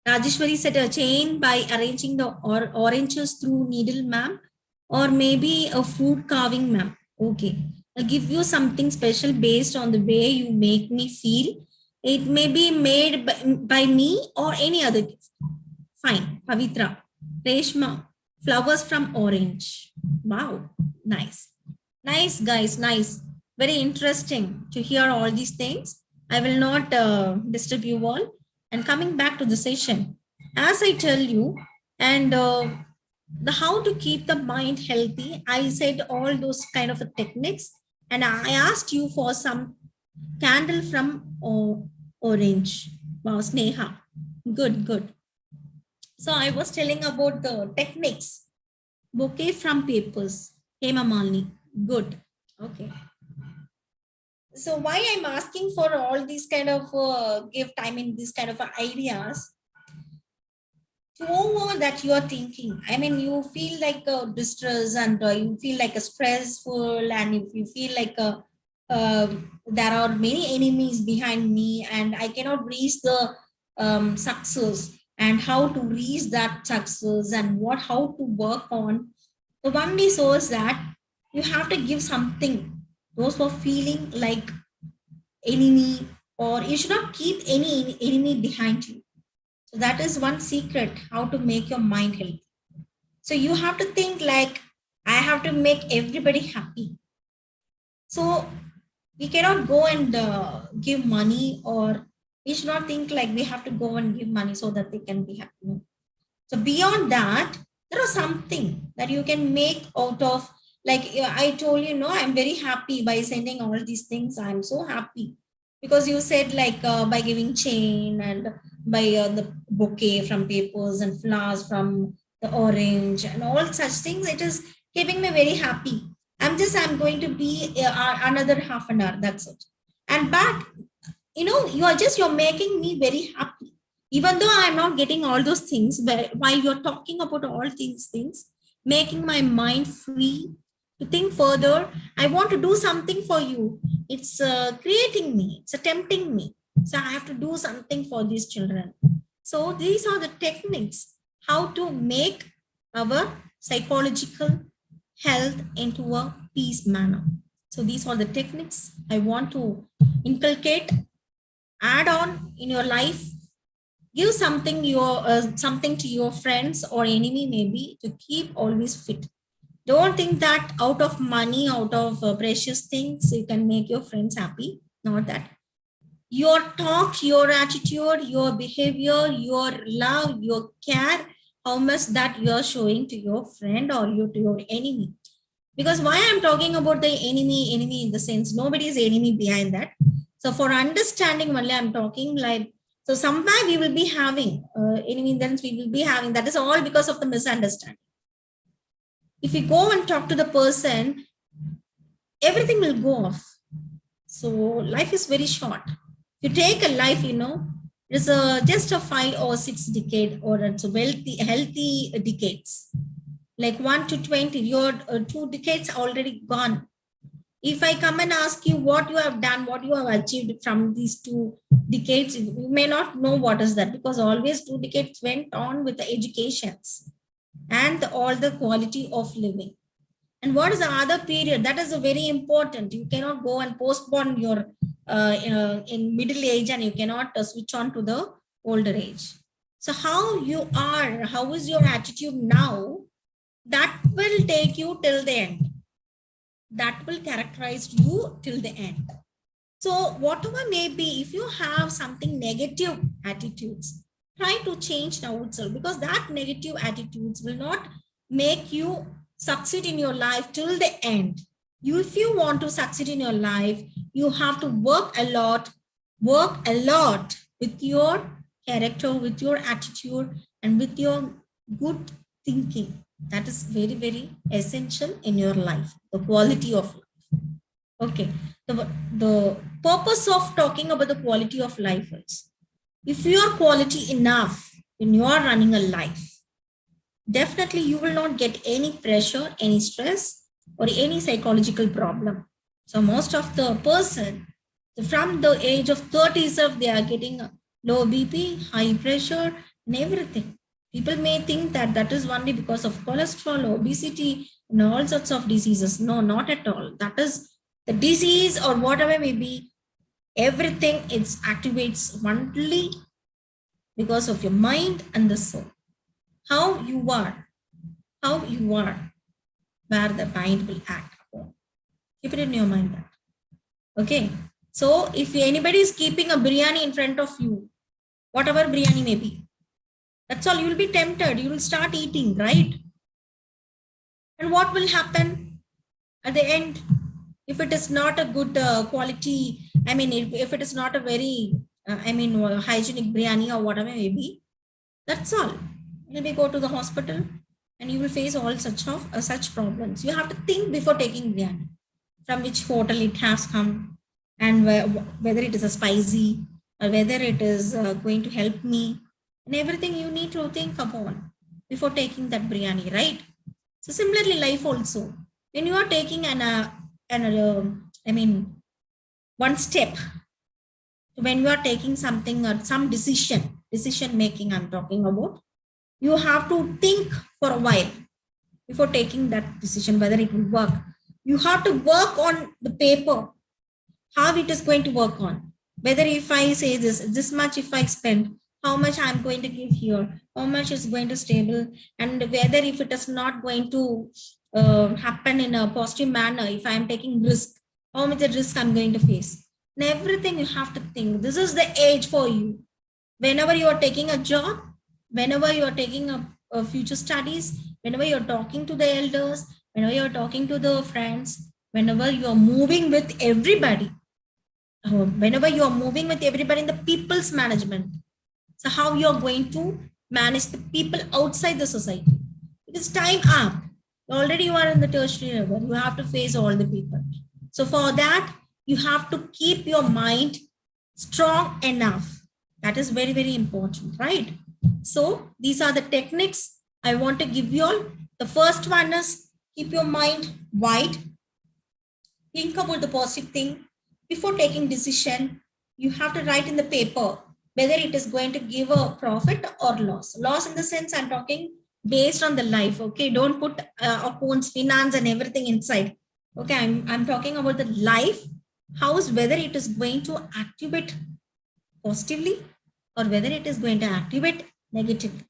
Rajeshwari set a chain by arranging the oranges through needle, ma'am, or maybe a fruit carving, ma'am. Okay. I'll give you something special based on the way you make me feel. It may be made by me or any other gift. Fine. Pavitra. Reshma. Flowers from orange. Wow. Nice. Nice, guys. Nice. Very interesting to hear all these things. I will not disturb you all. And coming back to the session, as I tell you, and the how to keep the mind healthy, I said all those kind of techniques, and I asked you for some candle from orange. Wow, Sneha. Good, good. So I was telling about the techniques. Bouquet from papers. Hema Malini. Good. Okay. So why I'm asking for all these kind of gift, I mean, these kind of ideas, over that you are thinking. I mean, you feel like distress, and you feel like a stressful, and if you feel like there are many enemies behind me, and I cannot reach the success, and how to reach that success, and how to work on. The one day shows that you have to give something. Those who are feeling like enemy, or you should not keep any enemy behind you. So that is one secret, how to make your mind healthy. So you have to think like, I have to make everybody happy. So we cannot go and give money, or we should not think like we have to go and give money so that they can be happy. So beyond that, there is something that you can make out of. Like I told you, no, I'm very happy by sending all these things. I'm so happy because you said like by giving chain, and by the bouquet from papers, and flowers from the orange, and all such things. It is keeping me very happy. I'm going to be another half an hour. That's it. And but you're making me very happy. Even though I'm not getting all those things, but while you're talking about all these things, making my mind free to think further. I want to do something for you. It's creating me. It's tempting me. So I have to do something for these children. So these are the techniques, how to make our psychological health into a peace manner. So these are the techniques I want to inculcate, add on in your life. Give something something to your friends or enemy, maybe, to keep always fit. Don't think that out of money, out of precious things, you can make your friends happy. Not that. Your talk, your attitude, your behavior, your love, your care, how much that you're showing to your friend or to your enemy. Because why I'm talking about the enemy in the sense, nobody is enemy behind that. So for understanding only, I'm talking like, so somewhere we will be having enemy, then we will be having, that is all because of the misunderstanding. If we go and talk to the person, everything will go off. So life is very short. If you take a life, it's just a 5 or 6 decade, or it's a healthy decades. Like 1 to 20, your 2 decades already gone. If I come and ask you what you have done, what you have achieved from these 2 decades, you may not know what is that, because always 2 decades went on with the educations and all the quality of living. And what is the other period? That is a very important. You cannot go and postpone your in middle age, and you cannot switch on to the older age. So how you are, how is your attitude now? That will take you till the end. That will characterize you till the end. So whatever may be, if you have something negative attitudes, try to change now itself, because that negative attitudes will not make you succeed in your life till the end. If you want to succeed in your life, you have to work a lot with your character, with your attitude, and with your good thinking. That is very, very essential in your life, the quality of life. Okay, the purpose of talking about the quality of life is, if you are quality enough when you are running a life, definitely you will not get any pressure, any stress, or any psychological problem. So most of the person from the age of 30s, they are getting low BP, high pressure, and everything. People may think that that is only because of cholesterol, obesity, and all sorts of diseases. No, not at all. That is the disease or whatever may be, everything it activates only because of your mind and the soul. How you are, where the mind will act upon. Keep it in your mind that. Okay. So if anybody is keeping a biryani in front of you, whatever biryani may be, that's all, you will be tempted. You will start eating, right? And what will happen at the end? If it is not a good quality, I mean, if it is not a very, hygienic biryani or whatever may be, that's all. Maybe go to the hospital and you will face all such problems. You have to think before taking biryani, from which hotel it has come, and whether it is a spicy or whether it is going to help me, and everything you need to think upon before taking that biryani, right? So similarly, life also, when you are taking one step, when you are taking something or some decision making I'm talking about, you have to think for a while before taking that decision, whether it will work. You have to work on the paper, how it is going to work on, whether if I say this much if I spend, how much I'm going to give here, how much is going to stable, and whether if it is not going to happen in a positive manner, if I'm taking risk, how much the risk I'm going to face, and everything you have to think. This is the age for you. Whenever you are taking a job, whenever you are taking a future studies, whenever you're talking to the elders, whenever you're talking to the friends, whenever you're moving with everybody, whenever you're moving with everybody in the people's management, so how you're going to manage the people outside the society. It is time up. Already you are in the tertiary level. You have to face all the people. So for that, you have to keep your mind strong enough. That is very, very important, right? So these are the techniques I want to give you all. The first one is keep your mind wide. Think about the positive thing. Before taking decision, you have to write in the paper whether it is going to give a profit or loss. Loss in the sense I'm talking based on the life. Okay, don't put accounts, finance, and everything inside. Okay, I'm talking about the life. How is whether it is going to activate positively or whether it is going to activate negatively.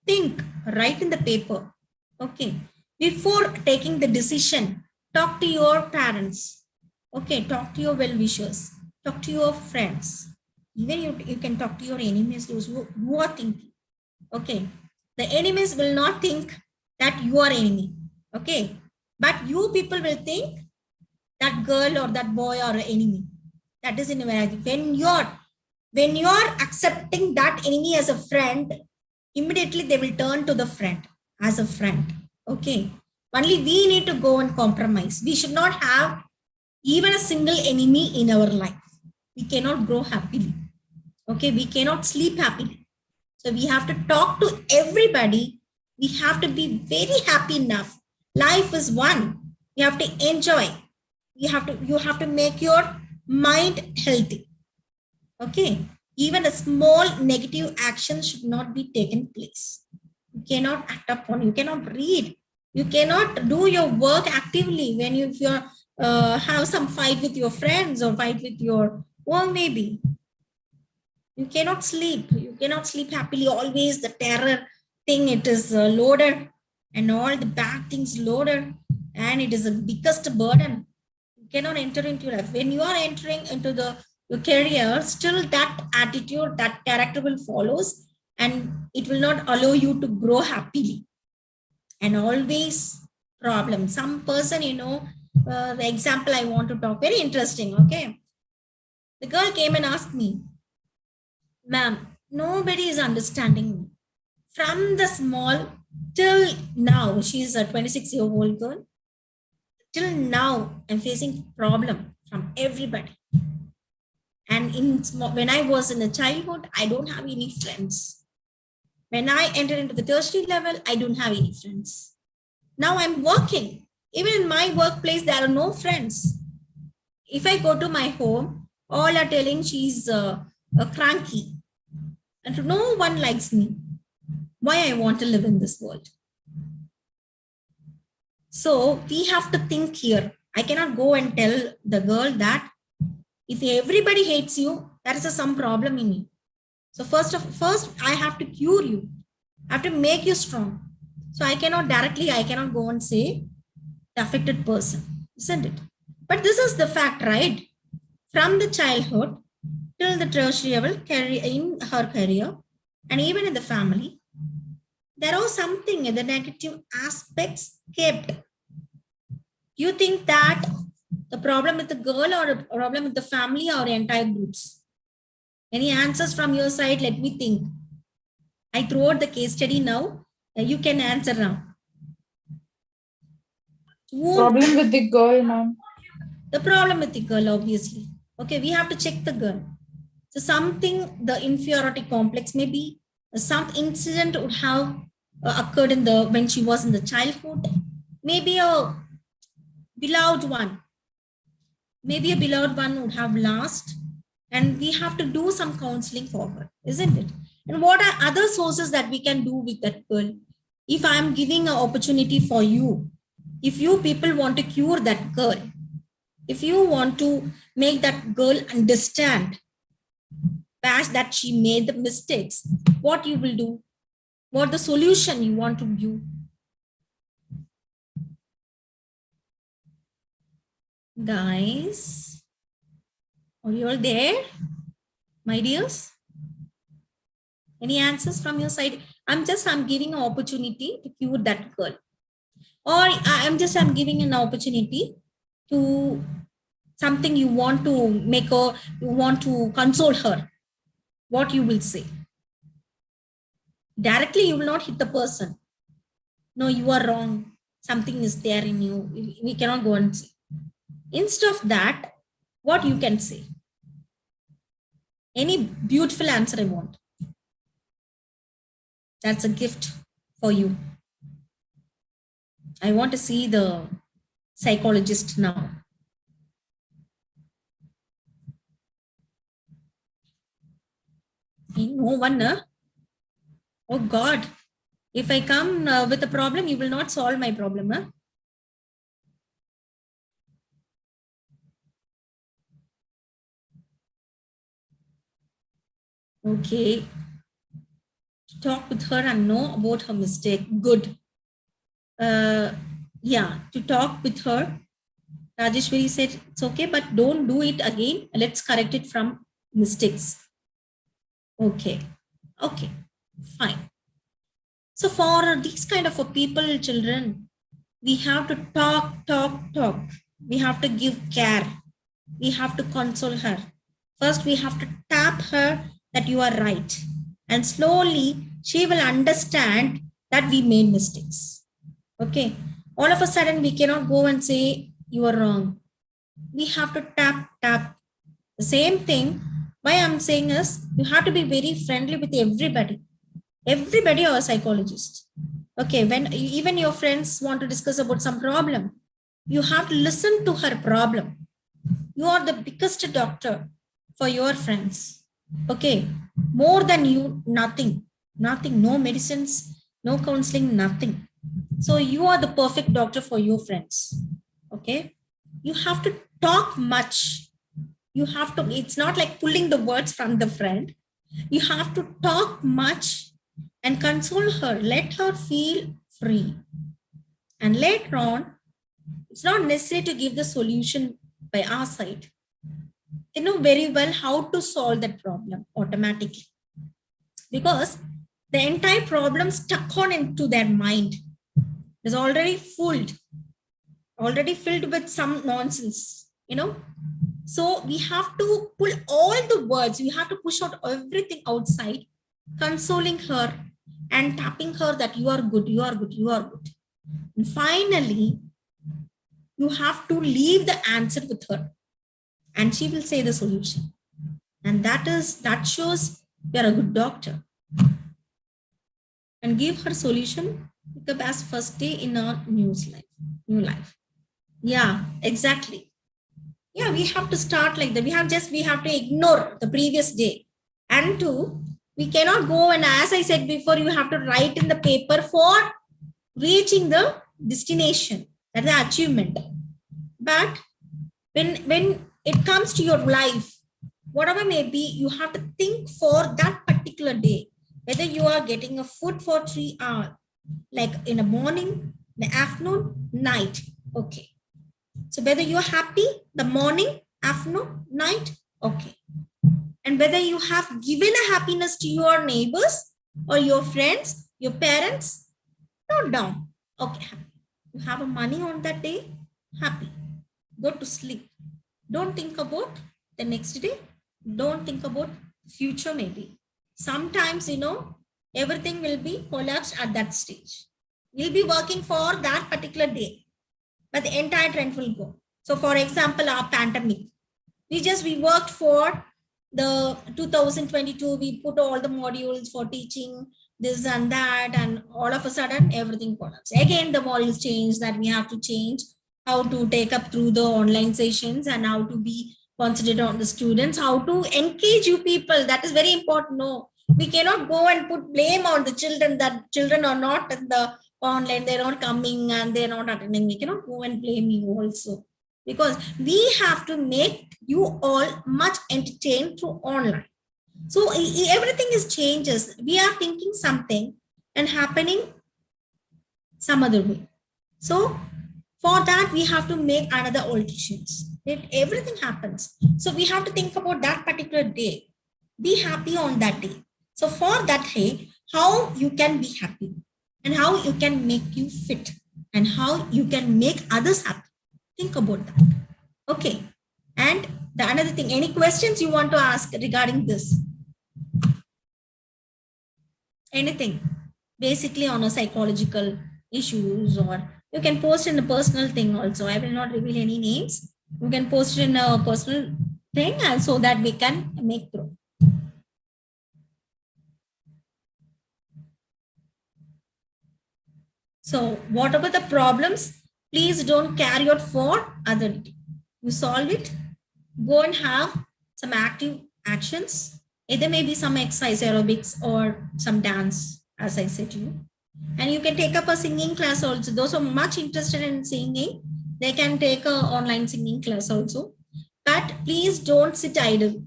Think, write in the paper. Okay, before taking the decision, talk to your parents. Okay, talk to your well-wishers, talk to your friends. Even you can talk to your enemies, those who are thinking. Okay, the enemies will not think that you are enemy. Okay, but you people will think that girl or that boy are enemy. That is in a way, when you're accepting that enemy as a friend, immediately they will turn to the friend as a friend. Okay, only we need to go and compromise. We should not have even a single enemy in our life. We cannot grow happily. Okay, we cannot sleep happily. So we have to talk to everybody. We have to be very happy enough. Life is one. You have to enjoy. You have to make your mind healthy. Okay, even a small negative action should not be taken place. You cannot act upon. You cannot read. You cannot do your work actively when you have some fight with your friends or fight with your work maybe. You cannot sleep. You cannot sleep happily. Always the terror thing, it is loaded, and all the bad things loaded, and it is the biggest burden. You cannot enter into your life. When you are entering into your career, still that attitude, that character will follows, and it will not allow you to grow happily. And always problem. Some person, the example I want to talk, very interesting. Okay. The girl came and asked me, ma'am, nobody is understanding me. From the small till now, she's a 26-year-old girl. Till now, I'm facing problem from everybody. And when I was in the childhood, I don't have any friends. When I entered into the tertiary level, I don't have any friends. Now I'm working. Even in my workplace, there are no friends. If I go to my home, all are telling she's a cranky. And no one likes me. Why I want to live in this world? So we have to think here. I cannot go and tell the girl that if everybody hates you, there is some problem in you. So first, I have to cure you. I have to make you strong. So I cannot go and say the affected person, isn't it? But this is the fact, right? From the childhood till the tertiary level, in her career, and even in the family, there was something in the negative aspects kept. You think that the problem with the girl or a problem with the family or entire groups? Any answers from your side? Let me think. I throw out the case study now. You can answer now. Problem with the girl, ma'am. The problem with the girl, obviously. Okay, we have to check the girl. So something, the inferiority complex, maybe some incident would have occurred when she was in the childhood. Maybe a beloved one. Maybe a beloved one would have lost, and we have to do some counseling for her, isn't it? And what are other sources that we can do with that girl? If I am giving an opportunity for you, if you people want to cure that girl, if you want to make that girl understand past that she made the mistakes, what you will do? What the solution you want to do? Guys, are you all there, my dears? Any answers from your side? I'm giving an opportunity to cure that girl, or I'm giving an opportunity to something you want to make her, you want to console her. What you will say? Directly, you will not hit the person. No, you are wrong. Something is there in you. We cannot go and say. Instead of that, what you can say? Any beautiful answer I want. That's a gift for you. I want to see the psychologist now. No one, oh God, if I come with a problem, you will not solve my problem. Huh? Okay. Talk with her and know about her mistake. Good. Yeah, to talk with her. Rajeshwari said, it's okay, but don't do it again. Let's correct it from mistakes. Okay. Okay. Fine. So for these kind of people, children, we have to talk. We have to give care. We have to console her. First, we have to tap her that you are right. And slowly, she will understand that we made mistakes. Okay. All of a sudden, we cannot go and say, you are wrong. We have to tap. The same thing, why I'm saying is, you have to be very friendly with everybody. Everybody or a psychologist. Okay, when even your friends want to discuss about some problem, you have to listen to her problem. You are the biggest doctor for your friends. Okay, more than you, nothing, no medicines, no counseling, nothing. So you are the perfect doctor for your friends. Okay, you have to talk much. You have to, it's not like pulling the words from the friend. You have to talk much and console her. Let her feel free. And later on, it's not necessary to give the solution by our side, they know very well how to solve that problem automatically, because the entire problem stuck on into their mind is already filled with some nonsense, So we have to pull all the words, we have to push out everything outside, consoling her and tapping her that you are good, you are good, you are good. And finally, you have to leave the answer with her and she will say the solution. And that shows you are a good doctor. And give her solution the best first day in our new life. Yeah, exactly. Yeah, we have to start like that. We have to ignore the previous day. And two, we cannot go, and as I said before, you have to write in the paper for reaching the destination, that's the achievement. But when it comes to your life, whatever may be, you have to think for that particular day, whether you are getting a food for 3 hours, like in the morning, the afternoon, night. Okay. So whether you're happy the morning, afternoon, night, okay. And whether you have given a happiness to your neighbors or your friends, your parents, note down. Okay, happy. You have a money on that day, happy. Go to sleep. Don't think about the next day. Don't think about future maybe. Sometimes, everything will be collapsed at that stage. We'll be working for that particular day, but the entire trend will go. So for example, our pandemic, we worked for the 2022, we put all the modules for teaching this and that, and all of a sudden everything collapsed. Again, the modules change, that we have to change how to take up through the online sessions and how to be considered on the students, how to engage you people. That is very important. No, we cannot go and put blame on the children, that children are not in the online, they're not coming and they're not attending. We cannot go and blame you also, because we have to make you all much entertained through online. So everything is changes. We are thinking something and happening some other way. So for that, we have to make another alterations. Everything happens. So we have to think about that particular day. Be happy on that day. So for that day, how you can be happy and how you can make you fit and how you can make others happy. Think about that. Okay. And the another thing, any questions you want to ask regarding this? Anything basically on a psychological issues, or you can post in a personal thing also. I will not reveal any names. You can post it in a personal thing, and so that we can make through. So whatever the problems, please don't carry out for other day. You solve it, go and have some active actions. Either maybe some exercise, aerobics, or some dance, as I said to you. And you can take up a singing class also. Those who are much interested in singing, they can take an online singing class also. But please don't sit idle.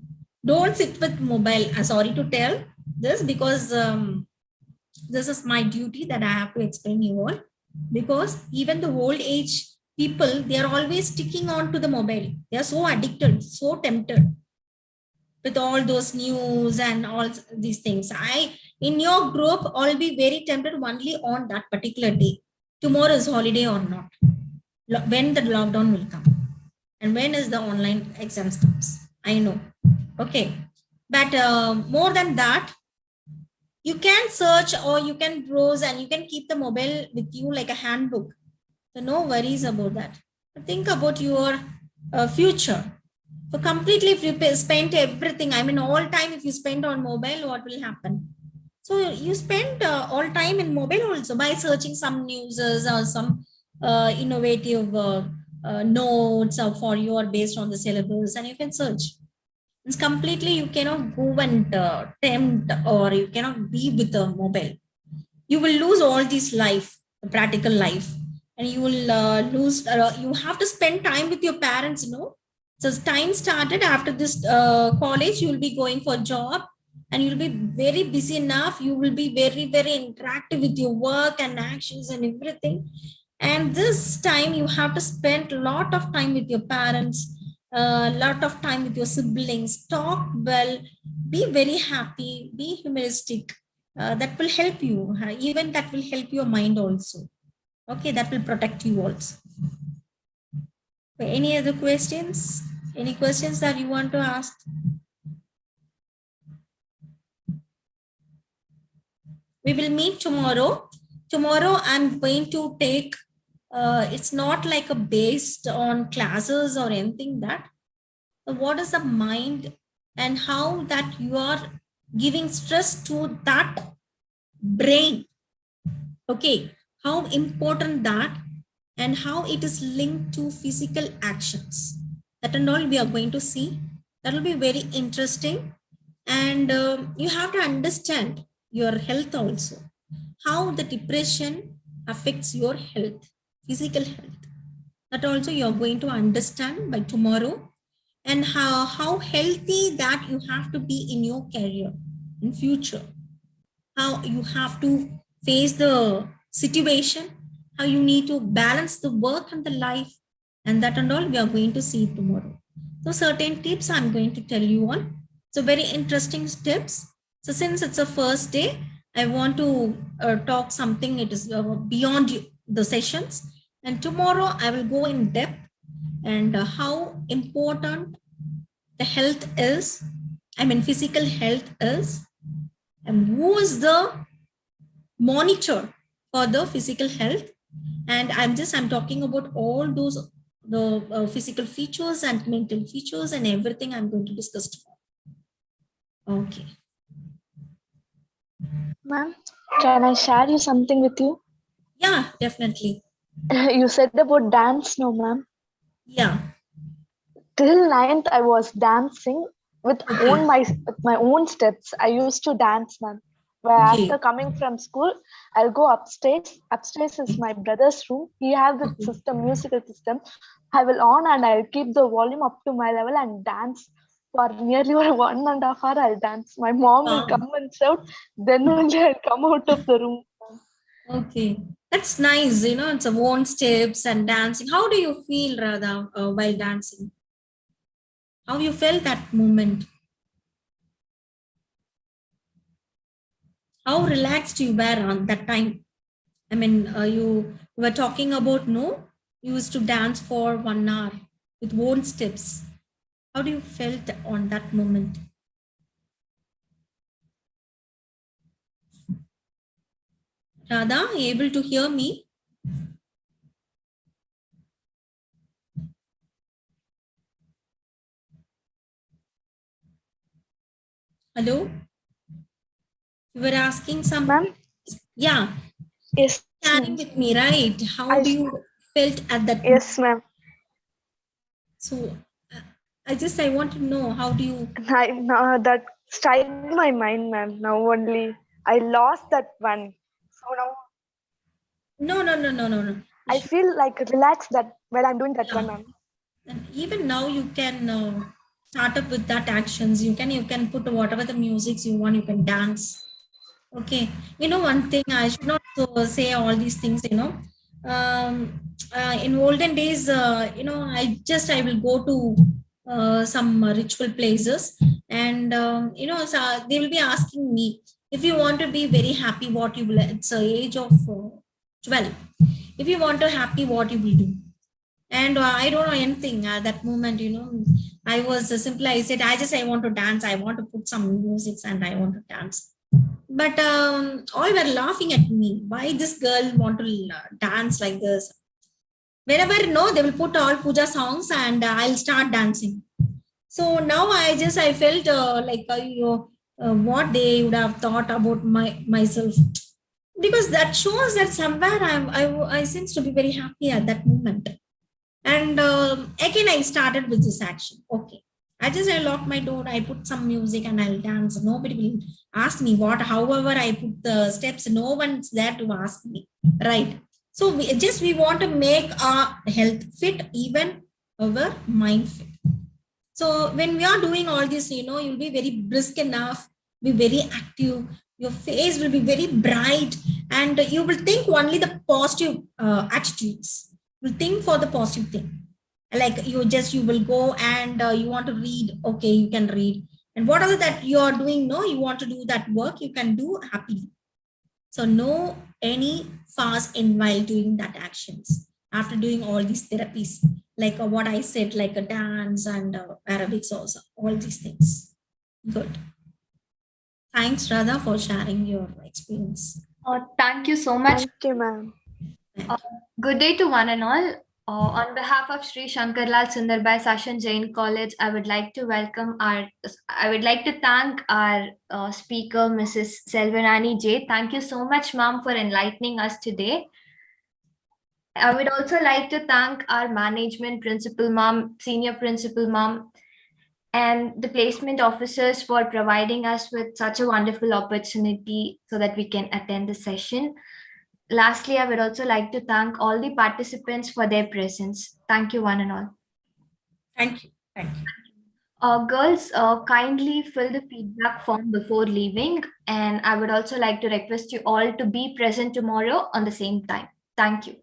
Don't sit with mobile. I'm sorry to tell this, because this is my duty that I have to explain you all. Because even the old age people, they are always sticking on to the mobile. They are so addicted, so tempted with all those news and all these things. In your group, I'll be very tempted only on that particular day. Tomorrow is holiday or not. When the lockdown will come. And when is the online exams comes. I know. Okay. But more than that, you can search or you can browse and you can keep the mobile with you like a handbook. So no worries about that. But think about your future. So completely, if you spend everything, all time, if you spend on mobile, what will happen? So you spend all time in mobile also by searching some news or some innovative notes for you or based on the syllabus, and you can search. It's completely, you cannot go and tempt, or you cannot be with the mobile. You will lose all this life, the practical life, and you will lose, you have to spend time with your parents, So time started after this college, you will be going for a job and you'll be very busy enough. You will be very, very interactive with your work and actions and everything. And this time you have to spend a lot of time with your parents a lot of time with your siblings, talk well, be very happy, be humoristic. That will help you. Even that will help your mind also. Okay, that will protect you also. Any other questions? Any questions that you want to ask? We will meet tomorrow. Tomorrow I'm going to take, it's not like a based on classes or anything that, what is the mind and how that you are giving stress to that brain. Okay, how important that and how it is linked to physical actions. That and all we are going to see. That will be very interesting. And you have to understand your health also. How the depression affects your health, physical health. That also you are going to understand by tomorrow. And how healthy that you have to be in your career in future. How you have to face the situation, how you need to balance the work and the life, and that and all we are going to see tomorrow. So certain tips I'm going to tell you on. So very interesting tips. So since it's a first day, I want to talk something, it is beyond the sessions. And tomorrow I will go in depth and how important the health is, I mean physical health is, and who is the monitor for the physical health. And I'm talking about all those the physical features and mental features and everything I'm going to discuss tomorrow. Okay. Ma'am, can I share you something with you? Yeah, definitely. You said about dance, no, ma'am. Yeah. Till 9th, I was dancing with my own steps. I used to dance, ma'am. But after coming from school, I'll go upstairs. Upstairs is my brother's room. He has the system, musical system. I will on and I'll keep the volume up to my level and dance for nearly 1.5 hours. I'll dance. My mom will come and shout. Then only I'll come out of the room. Okay, that's nice. You know, it's a own steps and dancing. How do you feel, Radha, while dancing? How you felt that moment? How relaxed you were on that time? I mean, you were talking about, no, you used to dance for 1 hour with own steps. How do you felt on that moment? Radha, are you able to hear me? Hello? You were asking something? Ma'am? Yeah. Yes. Sharing with me, right? How do you felt at that moment? Yes, ma'am. So I want to know, how do you? That struck my mind, ma'am. Now only I lost that one. So now. No. I feel like relaxed that while I'm doing that one, ma'am. And even now you can start up with that actions. You can put whatever the music you want. You can dance. Okay. You know, one thing I should not say all these things. You know, in olden days, you know, I will go to some ritual places, and you know, so they will be asking me, if you want to be very happy, what you will. It's the age of 12. If you want to happy, what you will do? And I don't know anything at that moment. You know, I was simply, I said, I want to dance. I want to put some music and I want to dance. But all were laughing at me. Why this girl want to dance like this? Whenever no, they will put all puja songs and I'll start dancing. So now I felt like what they would have thought about myself, because that shows that somewhere I seems to be very happy at that moment. And again I started with this action. Okay, I lock my door, I put some music and I'll dance. Nobody will ask me what, however I put the steps, no one's there to ask me, right? So we want to make our health fit, even our mind fit. So when we are doing all this, you know, you'll be very brisk enough, be very active, your face will be very bright, and you will think only the positive attitudes. You will think for the positive thing. Like you will go and you want to read, okay, you can read. And whatever that you are doing, no, you want to do that work, you can do happily. So no any fast in while doing that actions. After doing all these therapies, like what I said, like a dance and aerobics also, all these things. Good. Thanks, Radha, for sharing your experience. Thank you so much. Thank you, ma'am. Good day to one and all. On behalf of Sri Shankarlal Sundarbai Sashan Jain College, I would like to thank our speaker, Mrs. Selvarani J. Thank you so much, ma'am, for enlightening us today. I would also like to thank our management principal, ma'am, senior principal, ma'am, and the placement officers for providing us with such a wonderful opportunity so that we can attend the session. Lastly, I would also like to thank all the participants for their presence. Thank you, one and all. Thank you. Thank you. Girls, kindly fill the feedback form before leaving. And I would also like to request you all to be present tomorrow on the same time. Thank you.